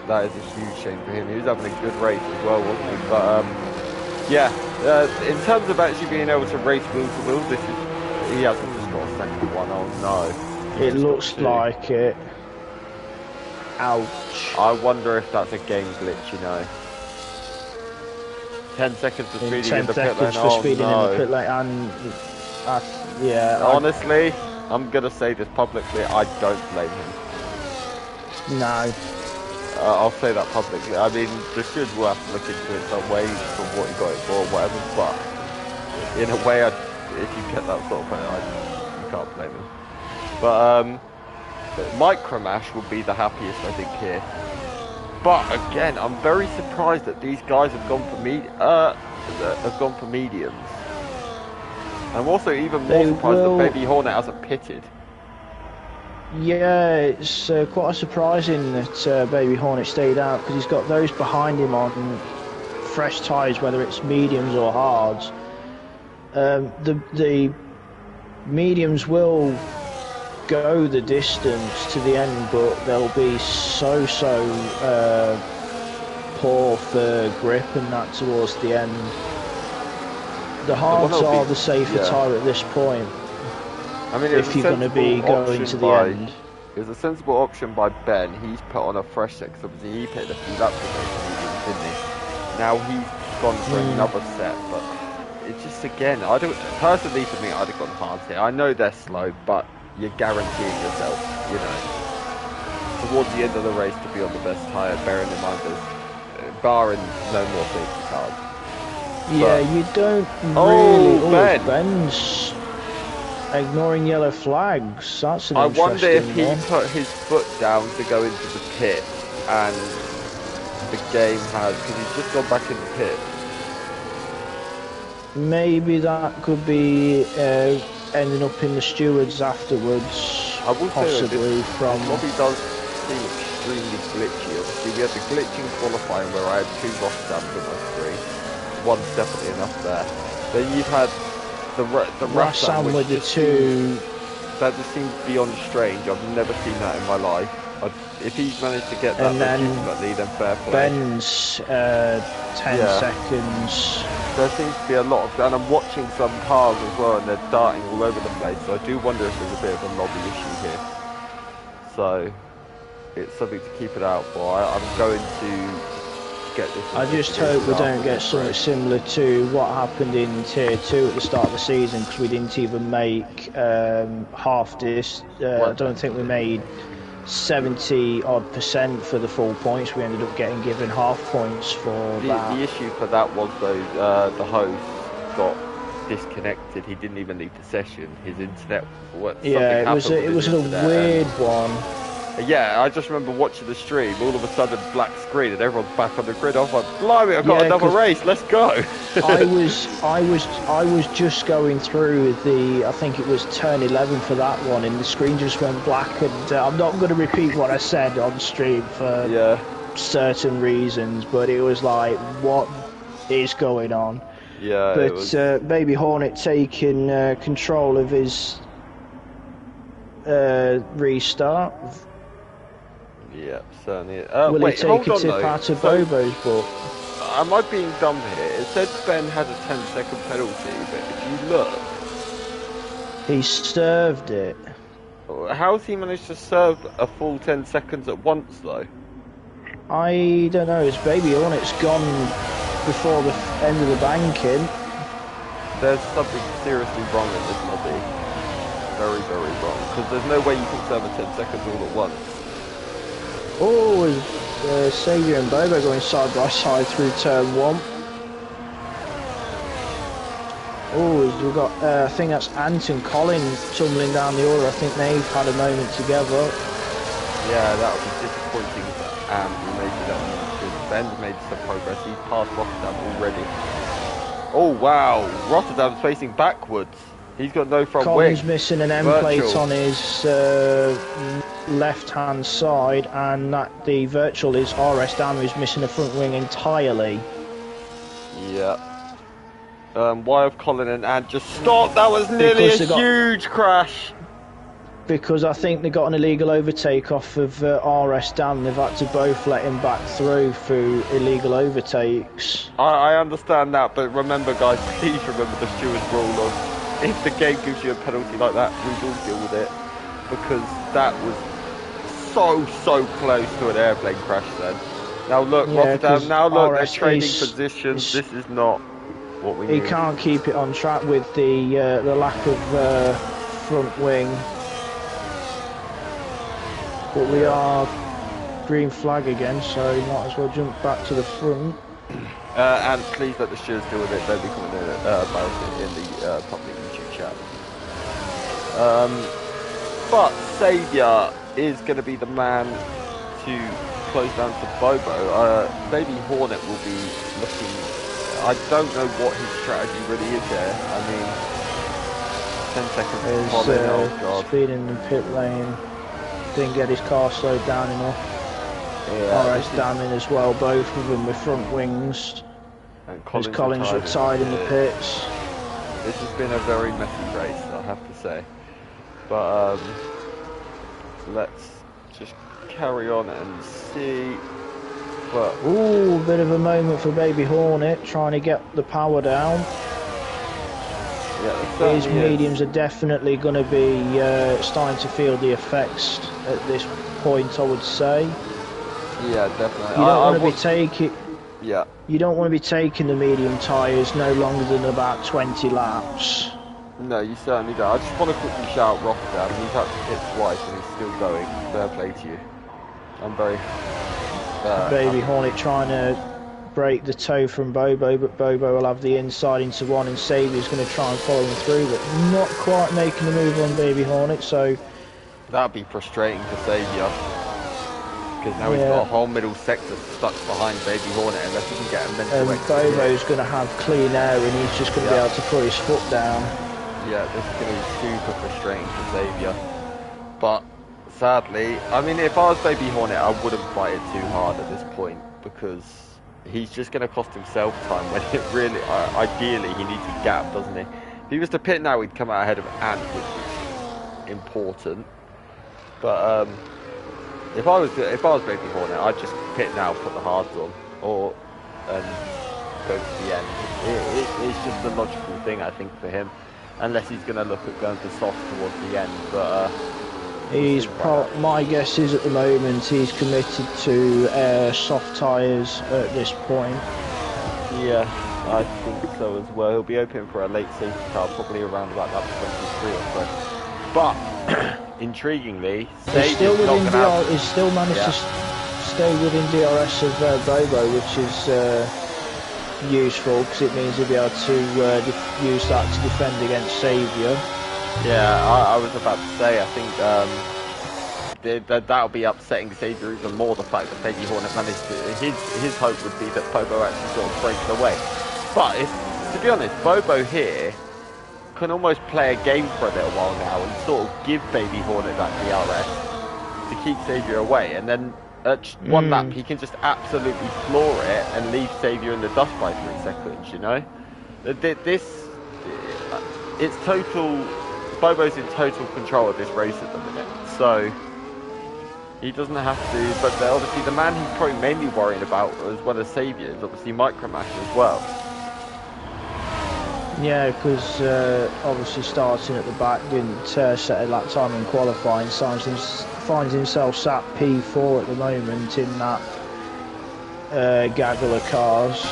That is a huge shame for him. He was having a good race as well, wasn't he? But in terms of actually being able to race wheel to wheel, he hasn't just got a second one. Oh no! It looks like it. Ouch. I wonder if that's a game glitch, you know. 10 seconds for speeding in the pit lane. In the pit lane, and yeah. Honestly, I'm gonna say this publicly. I don't blame him. No. I'll say that publicly. I mean, the should will have to look into it some way from what you got it for or whatever. But in a way, if you get that sort of penalty, you can't blame him. But Micromash will be the happiest, I think, here. But again, I'm very surprised that these guys have gone for mediums. I'm also even more surprised that Baby Hornet hasn't pitted. Yeah, it's quite surprising that Baby Hornet stayed out because he's got those behind him on fresh tyres, whether it's mediums or hards. The mediums will go the distance to the end, but they'll be so poor for grip and that towards the end. The hards are the safer tyre at this point. I mean, if you're going to be going to the end. It was a sensible option by Ben. He's put on a fresh set because obviously he pitted a few laps of those mediums, didn't he? Now he's gone for another set, but it's just again, I don't personally for me, I'd have gone hards here. I know they're slow, but you're guaranteeing yourself, you know, towards the end of the race to be on the best tyre, bearing in mind there's barring no more safety cars. Yeah, but you don't really. Ben's ignoring yellow flags. That's an interesting one. I wonder if he put his foot down to go into the pit, and the game has because he's just gone back in the pit. Maybe that could be ending up in the stewards afterwards. I will possibly from. Probably does seem extremely glitchy. Obviously, we had the glitching qualifying where I had 2 Rotterdams in my screen. One's definitely enough there. Then you've had the Rassan with the 2. That just seems beyond strange. I've never seen that in my life. If he's managed to get that legitimately, then fair play. Ben's 10 seconds. There seems to be a lot of, and I'm watching some cars as well, and they're darting all over the place. So I do wonder if there's a bit of a lobby issue here. So it's something to keep it out for. I'm going to get this. I just hope we don't get something similar to what happened in Tier 2 at the start of the season, because we didn't even make half this. I don't think we made 70% for the full points. We ended up getting given half points for that. The issue for that was though the host got disconnected. He didn't even leave the session. His internet. It was a weird one. Yeah, I just remember watching the stream. All of a sudden, black screen, and everyone's back on the grid. I was like, "Blimey, I've got another race. Let's go!" I was just going through I think it was turn 11 for that one, and the screen just went black. And I'm not going to repeat what I said on stream for certain reasons, but it was like, what is going on? Yeah. But Baby Hornet taking control of his restart. Yeah, certainly. Will he take a tip out of Bobo's book? Am I being dumb here? It said Ben had a 10-second penalty, but if you look... He served it. How's he managed to serve a full 10 seconds at once, though? I don't know. His Baby Hornet's gone before the end of the banking. There's something seriously wrong in this lobby. very, very wrong. Because there's no way you can serve a 10 seconds all at once. Oh, Saviour and Bobo going side by side through turn 1. Oh, we've got, I think that's Ant and Colin tumbling down the order. I think they've had a moment together. Yeah, that would be disappointing for Ant, who maybe that one should. Ben's made some progress. He's passed Rotterdam already. Oh, wow. Rotterdam's facing backwards. He's got no front wing. Colin's missing an end plate on his left-hand side, and that the virtual is RS Dam, who's missing a front wing entirely. Yeah. Why have Colin and Ant just stopped? That was nearly a huge crash. Because I think they got an illegal overtake off of RS Dam. They've had to both let him back through illegal overtakes. I understand that, but remember, guys, please remember the steward's rule of if the game gives you a penalty like that, we will deal with it. Because that was so close to an airplane crash then. Now look, Rotterdam, now look, they're trading positions. This is not what we need. He can't keep it on track with the lack of front wing. But we are green flag again, so you might as well jump back to the front. And please let the stewards deal with it. They'll be coming about it in the public YouTube chat. But Saviour is going to be the man to close down to Bobo. Maybe Hornet will be looking. I don't know what his strategy really is there. I mean, 10 seconds. Oh God. Speed in the pit lane. Didn't get his car slowed down enough. Yeah, RS damming as well, both of them with front wings. And Collins retired in the pits. This has been a very messy race, I have to say. But let's just carry on and see. But ooh, a bit of a moment for Baby Hornet, trying to get the power down. Yeah, these mediums are definitely going to be starting to feel the effects at this point, I would say. Yeah, definitely. You don't want to be taking. Yeah. You don't want to be taking the medium tyres no longer than about 20 laps. No, you certainly don't. I just want to quickly shout Rotterdam. He's had to hit twice and he's still going. Fair play to you. I'm very. Baby Hornet trying to break the toe from Bobo, but Bobo will have the inside into one, and Saviour's going to try and follow him through, but not quite making the move on Baby Hornet. So that'd be frustrating for Saviour, because now he's got a whole middle sector stuck behind Baby Hornet unless he can get a mental exit. Bobo's going to have clean air and he's just going to be able to put his foot down. Yeah, this is going to be super frustrating for Saviour. But sadly, I mean, if I was Baby Hornet, I wouldn't fight it too hard at this point, because he's just going to cost himself time when it really, ideally, he needs a gap, doesn't he? If he was to pit now, he'd come out ahead of Ant, which is important. But if I was Baby Hornet, I'd just pit now, put the hards on, and go to the end. It's just the logical thing, I think, for him, unless he's going to look at going for soft towards the end. But my guess is at the moment he's committed to soft tyres at this point. Yeah, I think so as well. He'll be open for a late safety car, probably around about lap 23 or so. But intriguingly, he's still managed to stay within DRS of Bobo, which is useful, because it means he'll be able to use that to defend against Saviour. Yeah, I was about to say, I think that'll be upsetting Saviour even more, the fact that Baby Hornet managed to, his hope would be that Bobo actually sort of breaks away. But to be honest, Bobo here can almost play a game for a little while now and sort of give Baby Hornet that DRS to keep Saviour away, and then at one lap he can just absolutely floor it and leave Saviour in the dust by 3 seconds, you know? It's total. Bobo's in total control of this race at the minute, so he doesn't have to. But obviously, the man he's probably mainly worrying about, as well as Saviour, is obviously Micromash as well. Yeah, because obviously starting at the back, didn't set a lap time in qualifying, finds himself sat P4 at the moment in that gaggle of cars.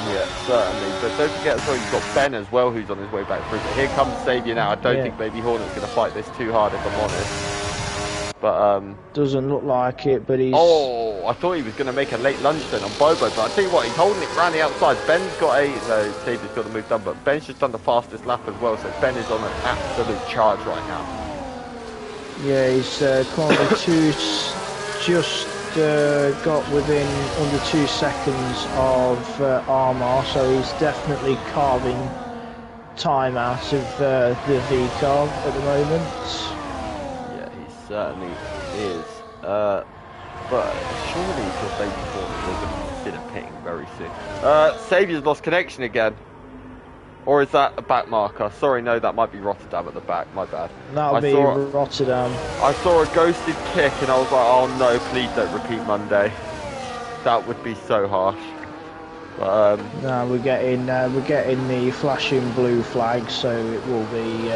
Yeah, certainly. But don't forget as well, you've got Ben as well, who's on his way back through. But here comes Saviour now. I don't think Baby Hornet's going to fight this too hard, if I'm honest. But, doesn't look like it, but he's... Oh, I thought he was going to make a late lunge then on Bobo. But I'll tell you what, he's holding it around the outside. Ben's got a... No, Saviour's got the move done, but Ben's just done the fastest lap as well. So Ben is on an absolute charge right now. Yeah, he's currently just got within under 2 seconds of Armour, so he's definitely carving time out of the V-car at the moment. Yeah, he certainly is. But surely your Baby Hornet will consider pitting very soon. Saviour's lost connection again. Or is that a back marker? Sorry, no, that might be Rotterdam at the back, my bad. That'll be Rotterdam. I saw a ghosted kick and I was like, oh no, please don't repeat Monday. That would be so harsh. But, no, we're getting the flashing blue flag, so it will be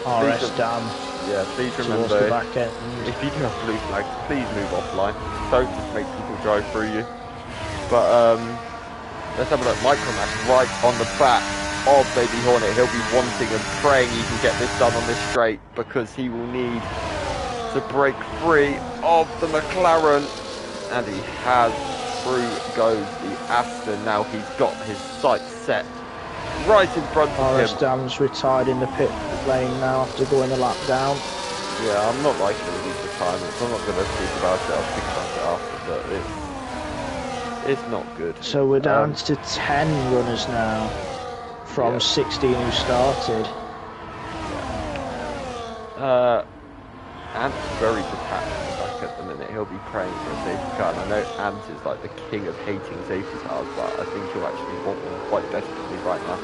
RS Dam. Yeah, please remember, the back end. If you do have blue flags, please move offline. Don't just make people drive through you. But, let's have a look. Micromax right on the back of Baby Hornet. He'll be wanting and praying he can get this done on this straight because he will need to break free of the McLaren. And he has. Through goes the Aston. Now he's got his sights set right in front of him. RS Dam's retired in the pit lane now after going a lap down. Yeah, I'm not liking these retirements. I'm not going to speak about it. I'll speak about it after, but it's not good. So we're down to 10 runners now from 16 who started. Ant's very detached in the back at the minute. He'll be praying for a safety car. And I know Ant is like the king of hating safety cars, but I think he'll actually want one quite desperately right now.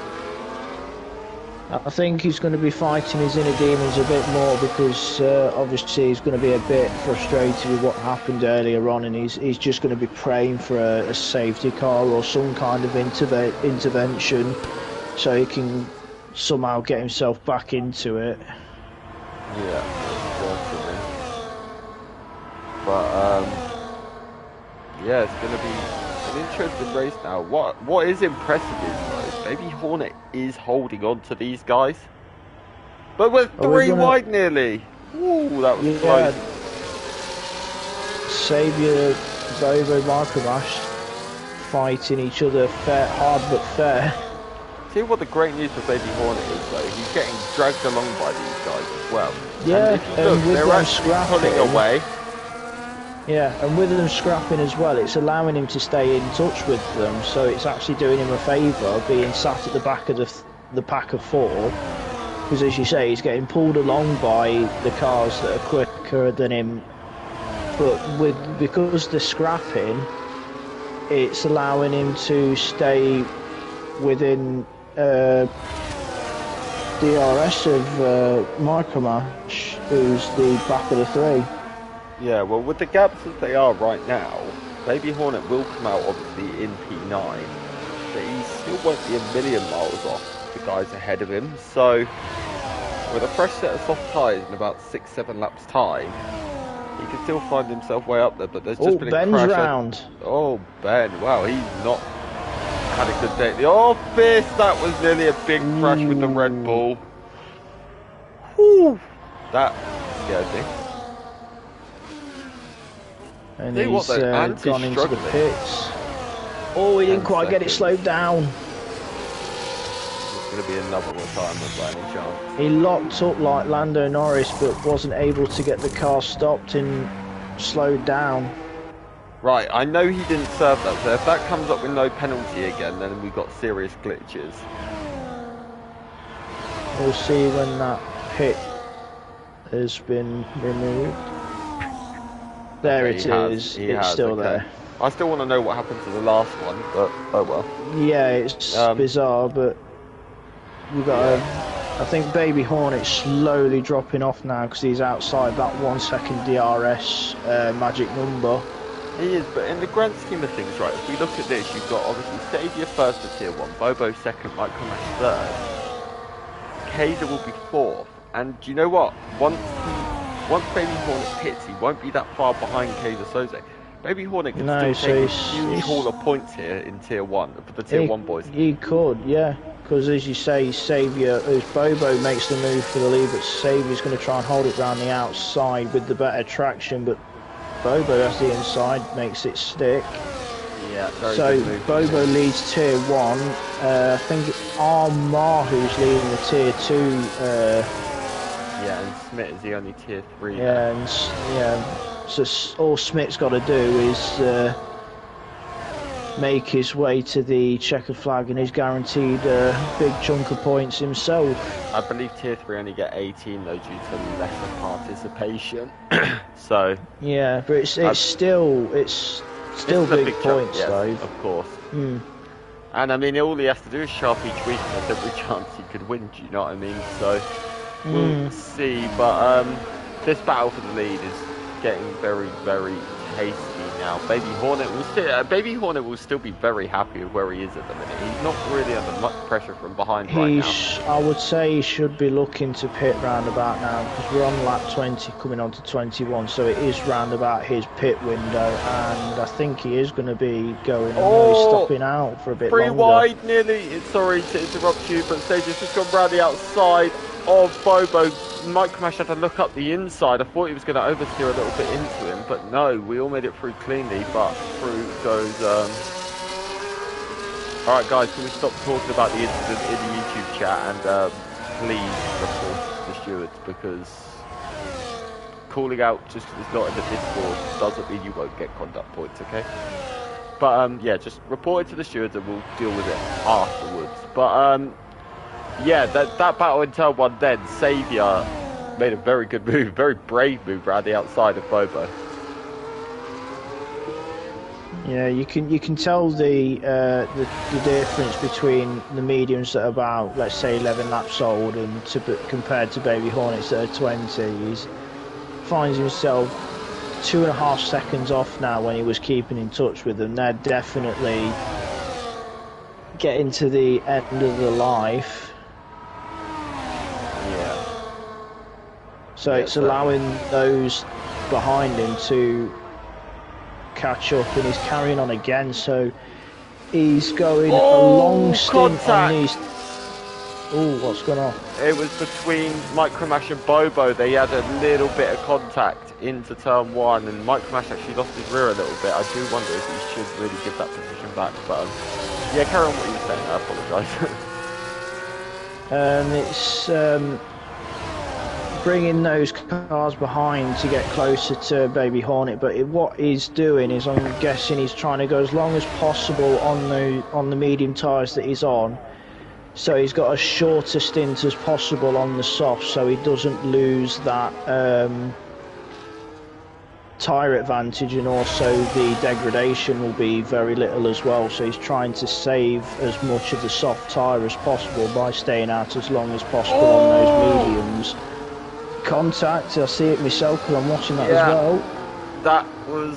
I think he's going to be fighting his inner demons a bit more because obviously he's going to be a bit frustrated with what happened earlier on, and he's just going to be praying for a safety car or some kind of intervention so he can somehow get himself back into it. Yeah, certainly. But yeah, it's going to be an interesting race now. What is impressive is though, Baby Hornet is holding on to these guys, but we're three wide nearly. Ooh, that was close. Saviour, Bobo, Micromash fighting each other hard but fair. See what the great news for Baby Hornet is though, he's getting dragged along by these guys as well. Yeah, and if you look, they're actually pulling away. Yeah, and with them scrapping as well, it's allowing him to stay in touch with them, so it's actually doing him a favour being sat at the back of the pack of four, because as you say, he's getting pulled along by the cars that are quicker than him, but because they're scrapping, it's allowing him to stay within DRS of Micromash, who's the back of the three. Yeah, well, with the gaps as they are right now, Baby Hornet will come out obviously in P9, but he still won't be a million miles off the guys ahead of him. So, with a fresh set of soft tyres in about 6-7 laps time, he can still find himself way up there. But there's just been a crash. Round. Oh, Ben! Wow, he's not had a good day at the office. That was nearly a big crash with the Red Bull. Whew, that scared me. And he's gone into the pits. Oh, he didn't quite get it slowed down. It's going to be another retirement by any chance. He locked up like Lando Norris, but wasn't able to get the car stopped and slowed down. Right, I know he didn't serve that, so if that comes up with no penalty again, then we've got serious glitches. We'll see when that pit has been removed. There it is. It's still there. I still want to know what happened to the last one, but oh well. Yeah, it's bizarre, but we've got I think Baby Hornet's slowly dropping off now because he's outside that 1 second DRS magic number. He is, but in the grand scheme of things, right, if we look at this, you've got obviously Saviour first to tier 1, Bobo second, Micromash third, Kaiser will be fourth, and do you know what? Once Baby Hornet pits, he won't be that far behind Kaiser Soze. Baby Hornet can No, still so take a huge haul of points here in Tier 1, for the Tier 1 boys. He could, yeah. Because as you say, Saviour, as Bobo makes the move for the lead, but Saviour's going to try and hold it round the outside with the better traction, but Bobo has the inside, makes it stick. Yeah, very so good move. Bobo leads Tier 1. I think it's Armar who's leading the Tier 2. Yeah, and Smith is the only Tier 3. Yeah, so all Smith's got to do is make his way to the checker flag, and he's guaranteed a big chunk of points himself. I believe Tier 3 only get 18 though due to lesser participation. So yeah, but it's still big points, yes, though. Of course. Mm. And I mean, all he has to do is sharp each week, and there's every chance he could win. Do you know what I mean? So we'll see. But this battle for the lead is getting very, very tasty now. Baby Hornet will still be very happy with where he is at the minute. He's not really under much pressure from behind right now. I would say he should be looking to pit round about now, because we're on lap 20 coming on to 21, so it is round about his pit window, and I think he is going to be going. He's stopping out for a bit longer. Pretty wide, nearly. Sorry to interrupt you, but Sage has just gone round the outside of Bobo. Micromash had to look up the inside. I thought he was going to oversteer a little bit into him, but no, we all made it through cleanly. But through goes. Alright, guys, can we stop talking about the incident in the YouTube chat and please report the stewards, because calling out just because it's not in the Discord doesn't mean you won't get conduct points, okay? But yeah, just report it to the stewards and we'll deal with it afterwards. But yeah, that battle in turn 1 then, Saviour made a very good move, very brave move around the outside of Bobo. Yeah, you can tell the difference between the mediums that are about, let's say, 11 laps old and compared to Baby Hornets that are 20. He finds himself 2.5 seconds off now when he was keeping in touch with them. They're definitely getting to the end of the life. Yeah. So yeah, it's allowing those behind him to catch up, and he's carrying on again, so he's going a long stint on these. Oh, what's going on? It was between Micromash and Bobo. They had a little bit of contact into turn 1, and Micromash actually lost his rear a little bit. I do wonder if he should really give that position back, but yeah, carry on what you were saying. I apologise. It's bringing those cars behind to get closer to Baby Hornet, but what he's doing is, I'm guessing, he's trying to go as long as possible on the medium tyres that he's on, so he's got as short a stint as possible on the soft, so he doesn't lose that tyre advantage, and also the degradation will be very little as well, so he's trying to save as much of the soft tyre as possible by staying out as long as possible on those mediums. Contact, I see it myself because I'm watching that as well. That was,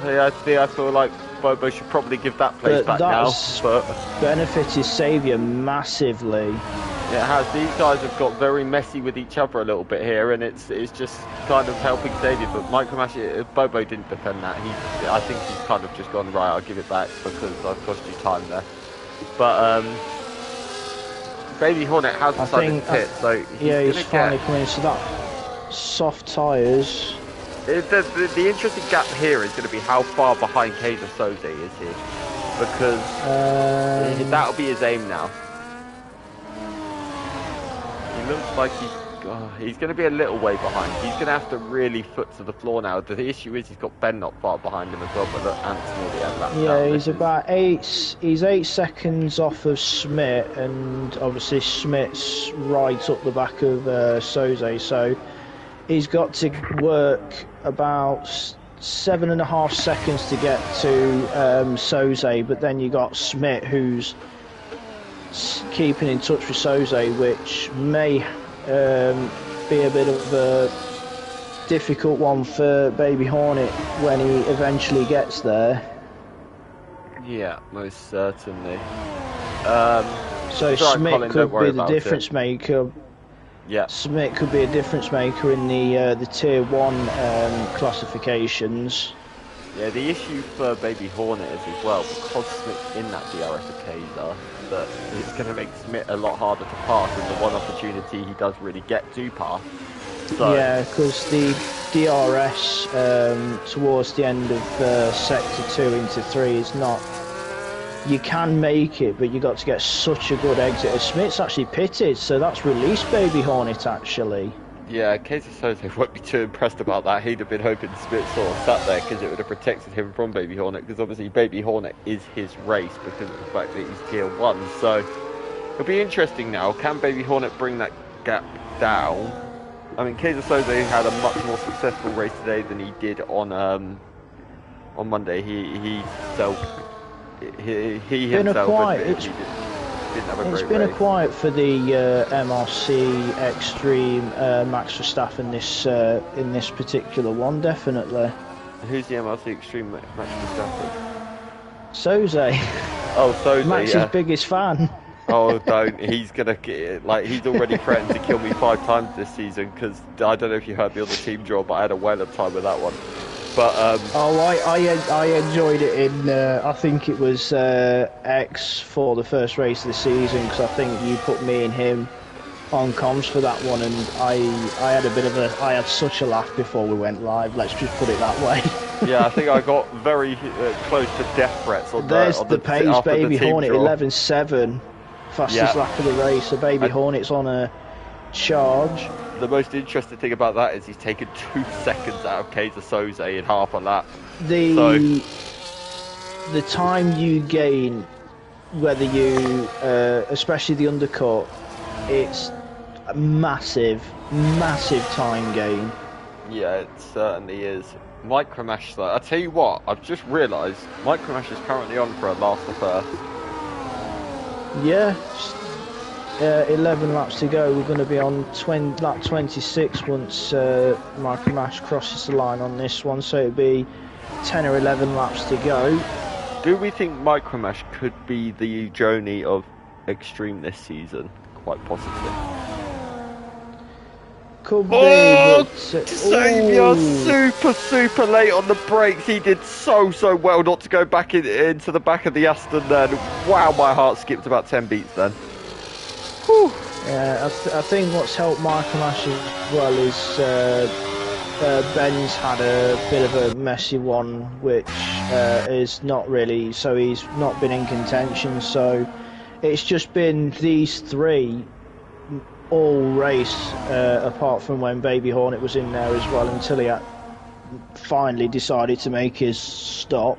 I feel like Bobo should probably give that place back now. But benefited Saviour massively. It has. These guys have got very messy with each other a little bit here, and it's just kind of helping Saviour. But Micromash, Bobo didn't defend that. I think he's kind of just gone, right, I'll give it back because I've cost you time there. But Baby Hornet has decided to pit, so he's finally coming into that soft tyres. The interesting gap here is going to be how far behind Kaiser Soze is he, because that'll be his aim now. He looks like he's going to be a little way behind. He's going to have to really foot to the floor now. The issue is he's got Ben not far behind him as well, but look, Ant's nearly at that. Yeah, he's about he's 8 seconds off of Smith, and obviously Smith's right up the back of Soze, so he's got to work about 7.5 seconds to get to Soze, but then you got Smith who's keeping in touch with Soze, which may be a bit of a difficult one for Baby Hornet when he eventually gets there. Yeah, most certainly. So Smith could be the difference maker. Yeah, Smith could be a difference maker in the Tier 1 classifications. Yeah, the issue for Baby Hornet is as well, because Smith's in that DRS occaser, that it's going to make Smith a lot harder to pass, and the one opportunity he does really get to pass. So, yeah, because the DRS towards the end of Sector 2 into 3 is not... You can make it, but you got to get such a good exit. Smith's actually pitted, so that's released Baby Hornet, actually. yeah, Casey Soze won't be too impressed about that. He'd have been hoping Smith sort of sat there because it would have protected him from Baby Hornet, because obviously Baby Hornet is his race because of the fact that he's tier 1. So it'll be interesting now. Can Baby Hornet bring that gap down? I mean, Casey Soze had a much more successful race today than he did on Monday. He himself admitted he didn't have a great race. It's been a quiet for the MRC X-Treme Max Verstappen in this particular one, definitely. Who's the MRC X-Treme Max Verstappen? Soze. Oh, Soze, Max's biggest fan. Oh, don't. He's going to, like, he's already threatened to kill me 5 times this season, because I don't know if you heard me on the team draw, but I had a whale of time with that one. But, I enjoyed it in, I think it was X for the first race of the season, because I think you put me and him on comms for that one, and I had such a laugh before we went live, let's just put it that way. Yeah, I think I got very close to death threats on There's the pace, Baby Hornet, 11.7. Fastest lap of the race, so Baby Hornet's on a charge. The most interesting thing about that is he's taken 2 seconds out of Kaiser Soze in half a lap. The time you gain, whether you, especially the undercut, it's a massive time gain. Yeah, it certainly is. Micromash, though, I tell you what, I've just realised Micromash is currently on for a last to first. Yeah, 11 laps to go. We're going to be on lap 26 once Micromash crosses the line on this one, so it'll be 10 or 11 laps to go. Do we think Micromash could be the Joni of X-Treme this season? Quite possibly. Could be, Xavier, super late on the brakes. He did so well not to go back into the back of the Aston then. Wow, my heart skipped about 10 beats then. Whew. Yeah, I think what's helped Micromash as well is Ben's had a bit of a messy one, which is not really, so he's not been in contention, so it's just been these three all race, apart from when Baby Hornet was in there as well, until he finally decided to make his stop.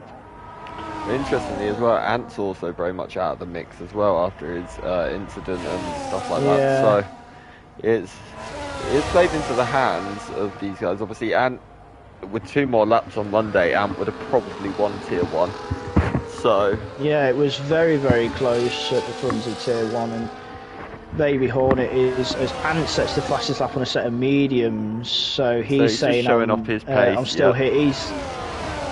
Interestingly as well, Ant's also very much out of the mix as well after his incident and stuff like that. So it's played into the hands of these guys. Obviously, Ant, with 2 more laps on Monday, Ant would have probably won Tier 1. So yeah, it was very close at the front of Tier 1, and Baby Hornet is, as Ant sets the fastest lap on a set of mediums, so he's saying showing off his pace. I'm still here.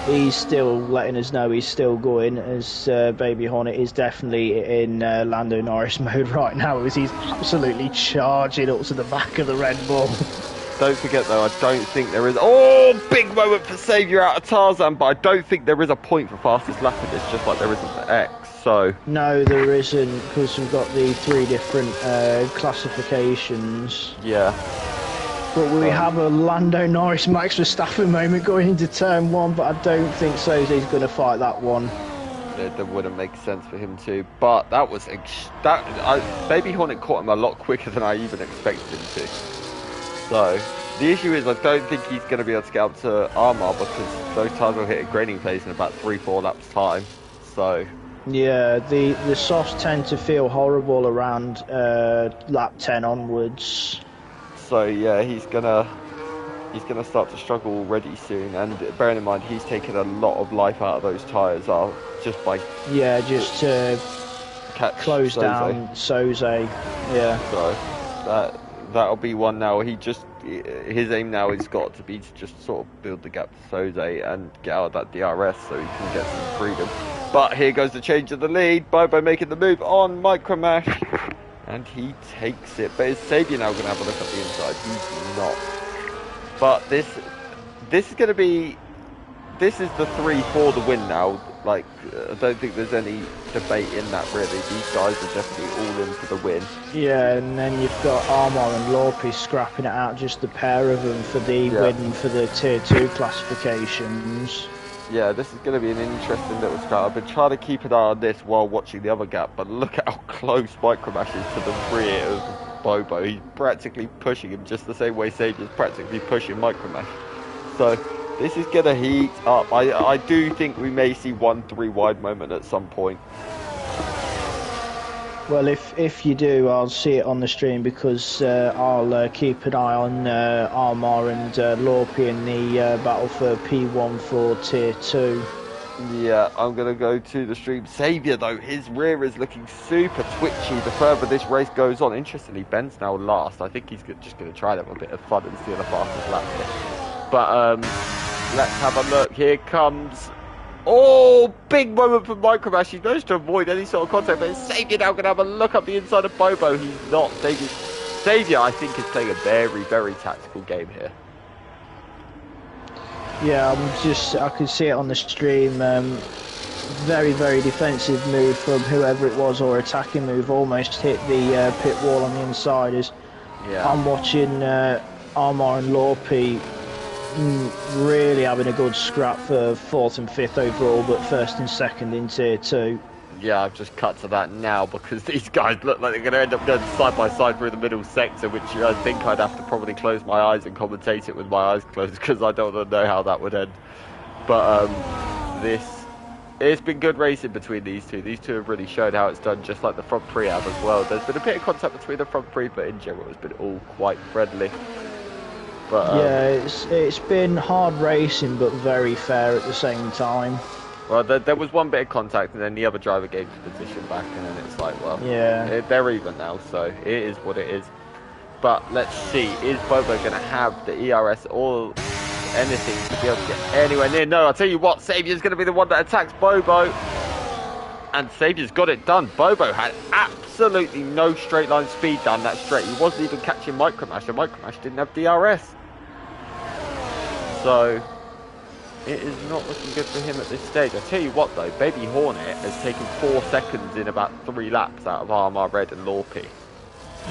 He's still letting us know he's still going, as Baby Hornet is definitely in Lando Norris mode right now, as he's absolutely charging up to the back of the Red Bull. Don't forget though, I don't think there is... Oh, big moment for Saviour out of Tarzan, but I don't think there is a point for fastest lap in this, just like there isn't for X, so... No, there isn't, because we've got the 3 different classifications. Yeah. But we have a Lando Norris Max Verstappen moment going into turn 1, but I don't think Soze's going to fight that one. That wouldn't make sense for him to, but that was... Baby Hornet caught him a lot quicker than I even expected him to. So, the issue is I don't think he's going to be able to get up to Armor, because those tires will hit a grading phase in about 3-4 laps time. So... Yeah, the softs tend to feel horrible around lap 10 onwards. So yeah, he's gonna start to struggle already soon, and bearing in mind he's taken a lot of life out of those tyres just by just to close down Soze. Yeah. So that'll be one now. His aim now has got to be to just sort of build the gap to Soze and get out of that DRS so he can get some freedom. But here goes the change of the lead. Bobo making the move on Micromash. And he takes it. But is Saviour now going to have a look at the inside? He's not. But this is going to be this is the 3 for the win now. Like, I don't think there's any debate in that really. These guys are definitely all in for the win. Yeah, and then you've got Armour and Lorpy scrapping it out, just the pair of them for the win for the Tier 2 classifications. Yeah, this is going to be an interesting little scrap. I've been trying to keep an eye on this while watching the other gap, but look at how close Micromash is to the rear of Bobo. He's practically pushing him just the same way Sage is practically pushing Micromash. So this is going to heat up. I do think we may see 1-3 wide moment at some point. Well, if you do, I'll see it on the stream because I'll keep an eye on Armour and Lorpy in the battle for P1 for Tier 2. Yeah, I'm going to go to the stream. Saviour, though, his rear is looking super twitchy the further this race goes on. Interestingly, Ben's now last. I think he's just going to try to have a bit of fun and steal the fastest lap here. But let's have a look. Here comes... Oh, big moment for Micromash. He managed to avoid any sort of contact, but Saviour now going to have a look up the inside of Bobo. He's not. Saviour, I think, is playing a very, very tactical game here. Yeah, I can see it on the stream. Very, very defensive move from whoever it was, or attacking move, almost hit the pit wall on the inside. I'm watching Armour and Lorpy really having a good scrap for 4th and 5th overall, but 1st and 2nd in Tier 2. Yeah, I've just cut to that now because these guys look like they're going to end up going side by side through the middle sector, which I think I'd have to probably close my eyes and commentate it with my eyes closed because I don't know how that would end. But it's been good racing between these two. These two have really shown how it's done, just like the front Prix have as well. There's been a bit of contact between the front Prix, but in general it's been all quite friendly. But, yeah, it's been hard racing, but very fair at the same time. Well, there was one bit of contact, and then the other driver gave the position back, and then it's like, well, yeah, they're even now, so it is what it is. But let's see, is Bobo going to have the ERS or anything to be able to get anywhere near? No, I'll tell you what, Saviour's going to be the one that attacks Bobo, and Saviour's got it done. Bobo had absolutely no straight line speed down that straight. He wasn't even catching Micromash, and Micromash didn't have DRS. So it is not looking good for him at this stage. I tell you what though, Baby Hornet has taken 4 seconds in about 3 laps out of Armour, Red and Lorpy.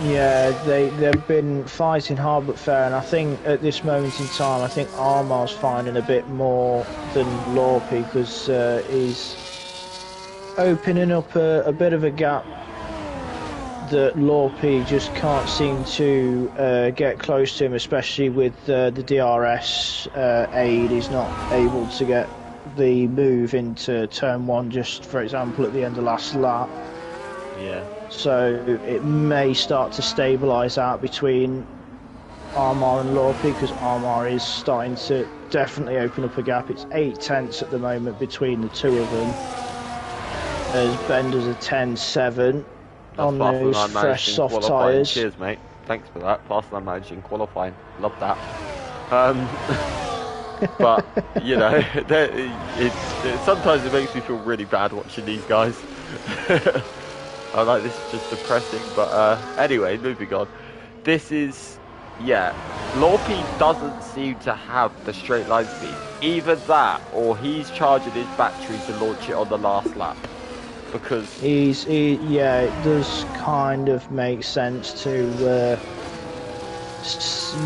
Yeah, they've been fighting hard but fair, and I think at this moment in time, I think Armour's finding a bit more than Lorpy because he's opening up a bit of a gap that Lorpy just can't seem to get close to him, especially with the DRS aid. He's not able to get the move into turn 1, just for example at the end of last lap. Yeah. So it may start to stabilise out between Armour and Lorpy because Armour is starting to definitely open up a gap. It's 8 tenths at the moment between the two of them, as Ben does a 10.7 on those fresh soft tyres. Cheers, mate. Thanks for that. Faster than managing qualifying. Love that. But you know, sometimes it makes me feel really bad watching these guys. I like this is just depressing, but anyway, moving on. This is, yeah, Lorpy doesn't seem to have the straight line speed. Either that, or he's charging his battery to launch it on the last lap. Because yeah, it does kind of make sense to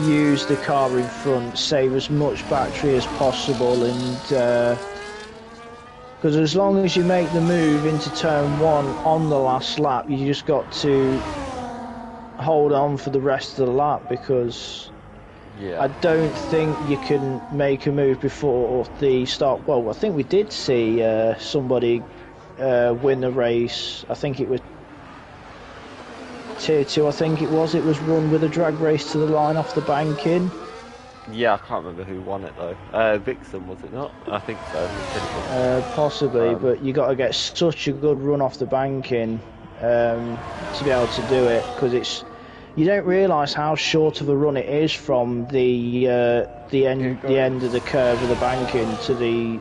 use the car in front, save as much battery as possible, and because as long as you make the move into turn 1 on the last lap, you just got to hold on for the rest of the lap, because yeah, I don't think you can make a move before the start. Well, I think we did see somebody win the race. I think it was Tier 2, I think it was run with a drag race to the line off the banking. Yeah, I can't remember who won it though. Vixen, was it not? I think so. Possibly, but you got to get such a good run off the banking to be able to do it, because you don't realise how short of a run it is from the end of the curve of the banking to the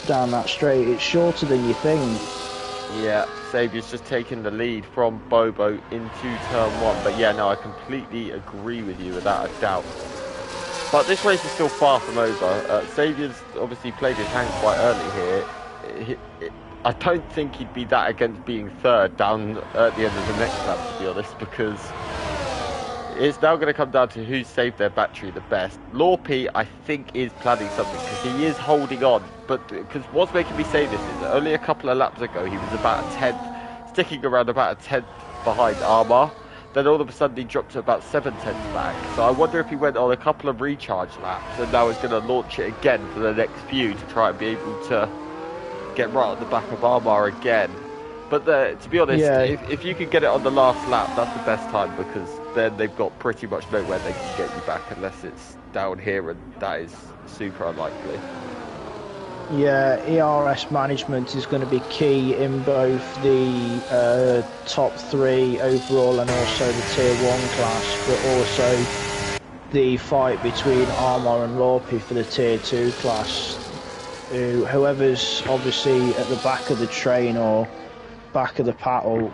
down that straight. It's shorter than you think. Yeah, Saviour's just taking the lead from Bobo into turn 1. But yeah, no, I completely agree with you without a doubt. But this race is still far from over. Saviour's obviously played his hand quite early here. I don't think he'd be that against being third down at the end of the next lap, to be honest, because it's now going to come down to who saved their battery the best. Lorpy, I think, is planning something because he is holding on. But because what's making me say this is only a couple of laps ago he was about a 10th, sticking around about a 10th behind Armour. Then all of a sudden he dropped to about 7/10 back. So I wonder if he went on a couple of recharge laps and now is going to launch it again for the next few to try and be able to get right at the back of Armour again. But to be honest, if you can get it on the last lap, that's the best time because then they've got pretty much nowhere they can get you back unless it's down here, and that is super unlikely. Yeah, ERS management is going to be key in both the top 3 overall and also the Tier 1 class, but also the fight between Armour and Lorpy for the Tier 2 class. Whoever's obviously at the back of the train or back of the battle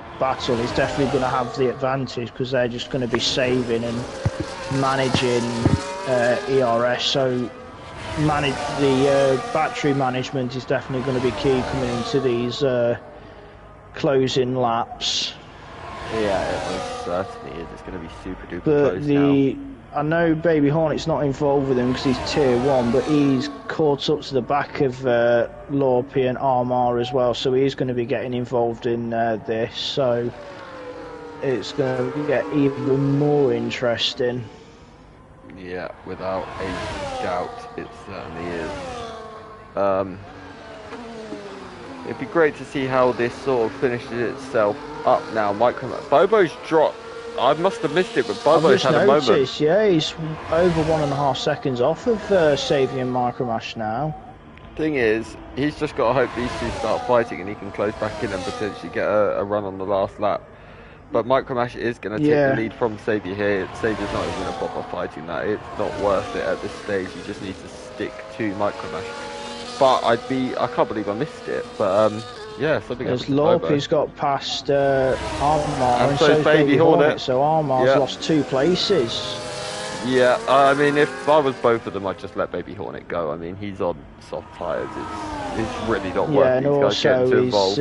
is definitely going to have the advantage because they're just going to be saving and managing ERS. So the battery management is definitely going to be key coming into these closing laps. Yeah, it most certainly is. It's going to be super duper close now. I know Baby Hornet's not involved with him because he's Tier 1, but he's caught up to the back of Lorpy and Armour as well, so he's going to be getting involved in this, so it's going to get even more interesting. Yeah, without a doubt, it certainly is. It'd be great to see how this sort of finishes itself up now. Bobo's dropped. I must have missed it, but Bobo's had a moment. Yeah, he's over 1.5 seconds off of Saviour and Micromash now. Thing is, he's just got to hope these two start fighting and he can close back in and potentially get a run on the last lap. But Micromash is going to take the lead from Saviour here. Saviour's not even going to bother fighting that. It's not worth it at this stage. You just need to stick to Micromash. But I can't believe I missed it. But yeah, something else. Lorpy's got past Armour and so Baby Hornet. So Armour's lost 2 places. Yeah, I mean, if I was both of them, I'd just let Baby Hornet go. I mean, he's on soft tyres. It's really not worth these guys getting too involved.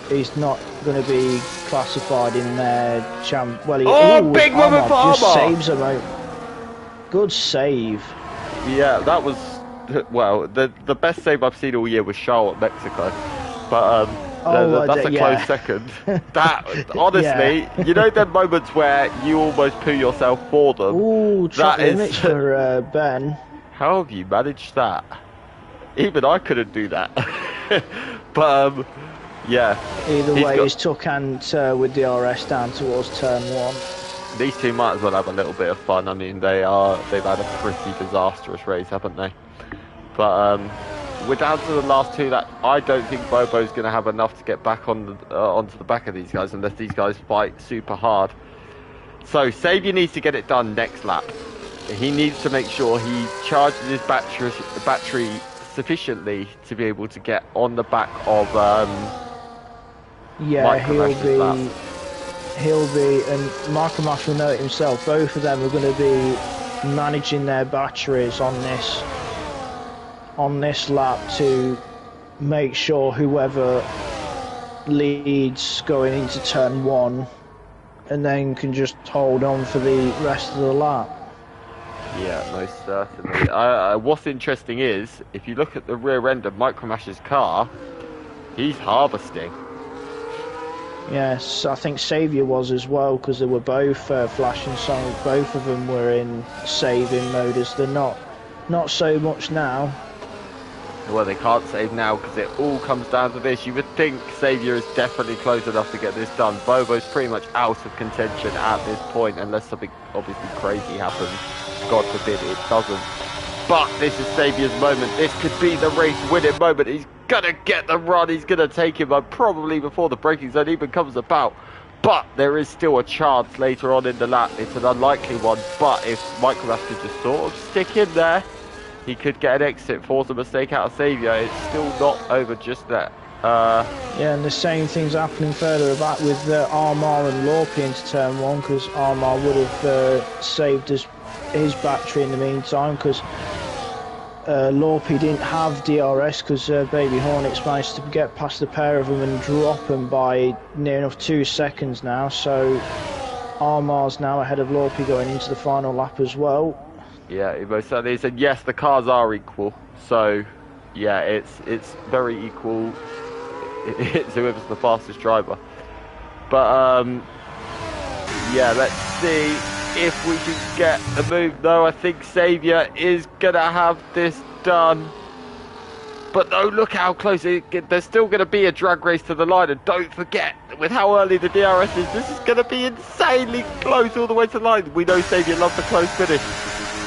He's not going to be classified in their big moment for Armour! Just saves him out. Good save. Yeah, that was, well, the best save I've seen all year was Charlotte, Mexico. But that's a close second. That, honestly, you know them moments where you almost poo yourself for them? Ooh, that is for Ben. How have you managed that? Even I couldn't do that. But yeah. Either way, he's took and with the RS down towards turn 1. These two might as well have a little bit of fun. I mean, they've had a pretty disastrous race, haven't they? But we're down to the last 2 that I don't think Bobo's going to have enough to get back on onto the back of these guys unless these guys fight super hard. So Saviour needs to get it done next lap. He needs to make sure he charges his battery sufficiently to be able to get on the back of he'll be, and Micromash will know it himself, both of them are going to be managing their batteries on this lap to make sure whoever leads going into turn 1 and then can just hold on for the rest of the lap. Yeah, most certainly. What's interesting is, if you look at the rear end of Micromash's car, he's harvesting. Yes, I think Saviour was as well, because they were both flashing songs. Both of them were in saving mode, as they're not so much now. Well, they can't save now because it all comes down to this. You would think Saviour is definitely close enough to get this done. Bobo's pretty much out of contention at this point, unless something obviously crazy happens. God forbid it doesn't. But this is Saviour's moment. This could be the race-winning moment. He's gonna get the run. He's gonna take him probably before the braking zone even comes about. But there is still a chance later on in the lap. It's an unlikely one. But if Micromash could just sort of stick in there, he could get an exit, force a mistake out of Saviour. It's still not over just yet. Yeah, and the same thing's happening further back with Armour and Lorpy into turn 1, because Armour would have saved his his battery in the meantime, because Lorpy didn't have DRS, because Baby Hornets managed to get past the pair of them and drop them by near enough 2 seconds now. So Armar's now ahead of Lorpy going into the final lap as well. Yeah, he most certainly is. And yes, the cars are equal. So yeah, it's very equal. It's whoever's the fastest driver. But yeah, let's see if we can get the move. No, I think Xavier is gonna have this done. But no, look how close there's still going to be a drag race to the line. And don't forget, with how early the DRS is, this is going to be insanely close all the way to the line. We know Xavier loves the close finish.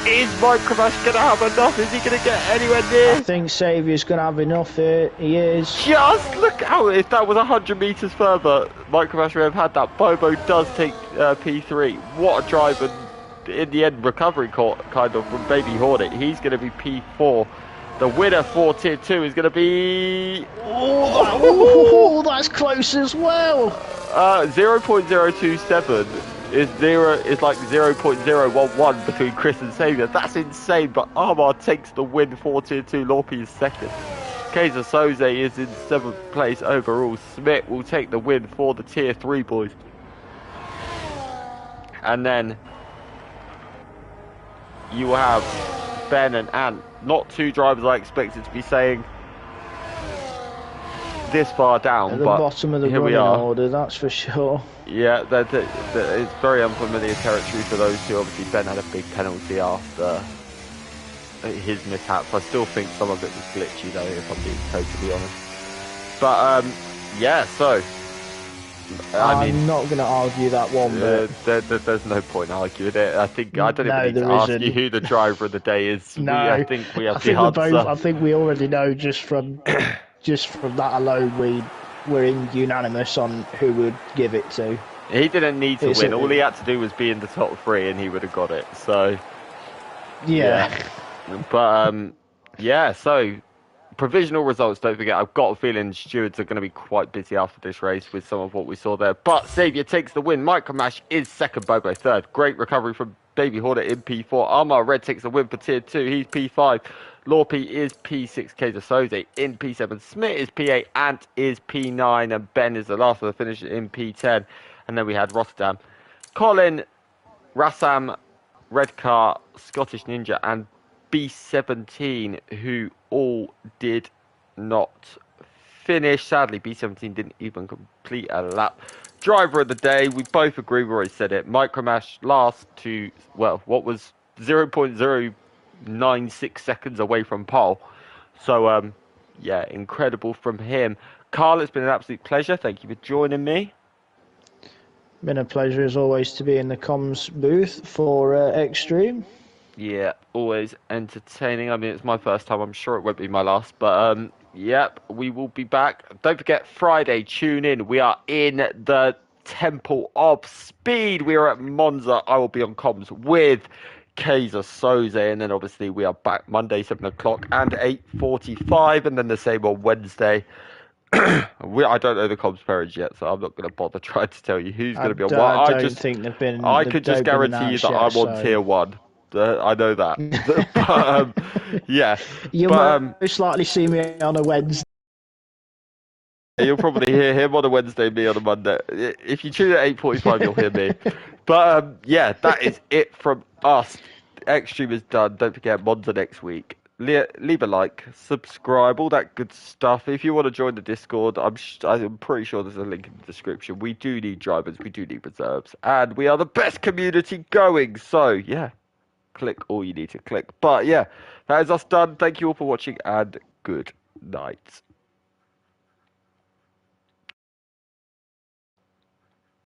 Is Micromash going to have enough? Is he going to get anywhere near? I think Xavier's going to have enough here. He is. Just look out. If that was 100 metres further, Micromash would have had that. Bobo does take P3. What a drive. And in the end, recovery kind of from Baby Hornet. He's going to be P4. The winner for Tier 2 is going to be... Oh, that's close as well. 0.027 is like 0.011 between Chris and Xavier. That's insane, but Armar takes the win for Tier 2. Lorpy is second. Kaiser Soze is in 7th place overall. Smith will take the win for the Tier 3 boys. And then you will have Ben and Ant. Not two drivers I expected to be saying this far down, at the but bottom of the here we running are. order, that's for sure. Yeah, it's very unfamiliar territory for those two. Obviously, Ben had a big penalty after his mishaps. I still think some of it was glitchy, though, if I'm being totally honest. But yeah, so I'm not going to argue that one, but there's no point arguing it. I don't even No, need to there ask isn't. you who the driver of the day is. No, I think we have I the think answer. I think we already know just from that alone. We're unanimous on who we'd give it to. He didn't need to win. All he had to do was be in the top 3 and he would have got it. So Yeah. but yeah, so provisional results, don't forget. I've got a feeling stewards are going to be quite busy after this race with some of what we saw there. But Xavier takes the win. Micromash is second, Bobo third. Great recovery from Baby Hornet in P4. Armar Red takes the win for Tier 2. He's P5. Lorpy is P6. Kaiser Soze in P7. Smith is P8. Ant is P9. And Ben is the last of the finishers in P10. And then we had Rotterdam, Colin, Rassam, Redcar, Scottish Ninja, and B17, who all did not finish. Sadly, B17 didn't even complete a lap. Driver of the day, we both agree, we already said it. Micromash last to, well, what was 0.096 seconds away from pole. So, yeah, incredible from him. Carl, it's been an absolute pleasure. Thank you for joining me. Been a pleasure as always to be in the comms booth for X-Treme. Yeah, always entertaining. I mean, it's my first time. I'm sure it won't be my last. But, yep, we will be back. Don't forget, Friday, tune in. We are in the Temple of Speed. We are at Monza. I will be on comms with Kaiser Soze. And then, obviously, we are back Monday, 7 o'clock and 8:45. And then the same on Wednesday. I don't know the comms pairings yet, so I'm not going to bother trying to tell you who's going to be on what. I think they've been. I could just guarantee you that I'm on Tier 1. I know that. But, yeah. You'll most likely see me on a Wednesday. You'll probably hear him on a Wednesday, me on a Monday. If you tune at 8:45, you'll hear me. But, yeah, that is it from us. X-Treme is done. Don't forget, Monza next week. Leave a like, subscribe, all that good stuff. If you want to join the Discord, I'm pretty sure there's a link in the description. We do need drivers, we do need reserves, and we are the best community going. So, yeah, click all you need to click. But, yeah, that is us done. Thank you all for watching, and good night.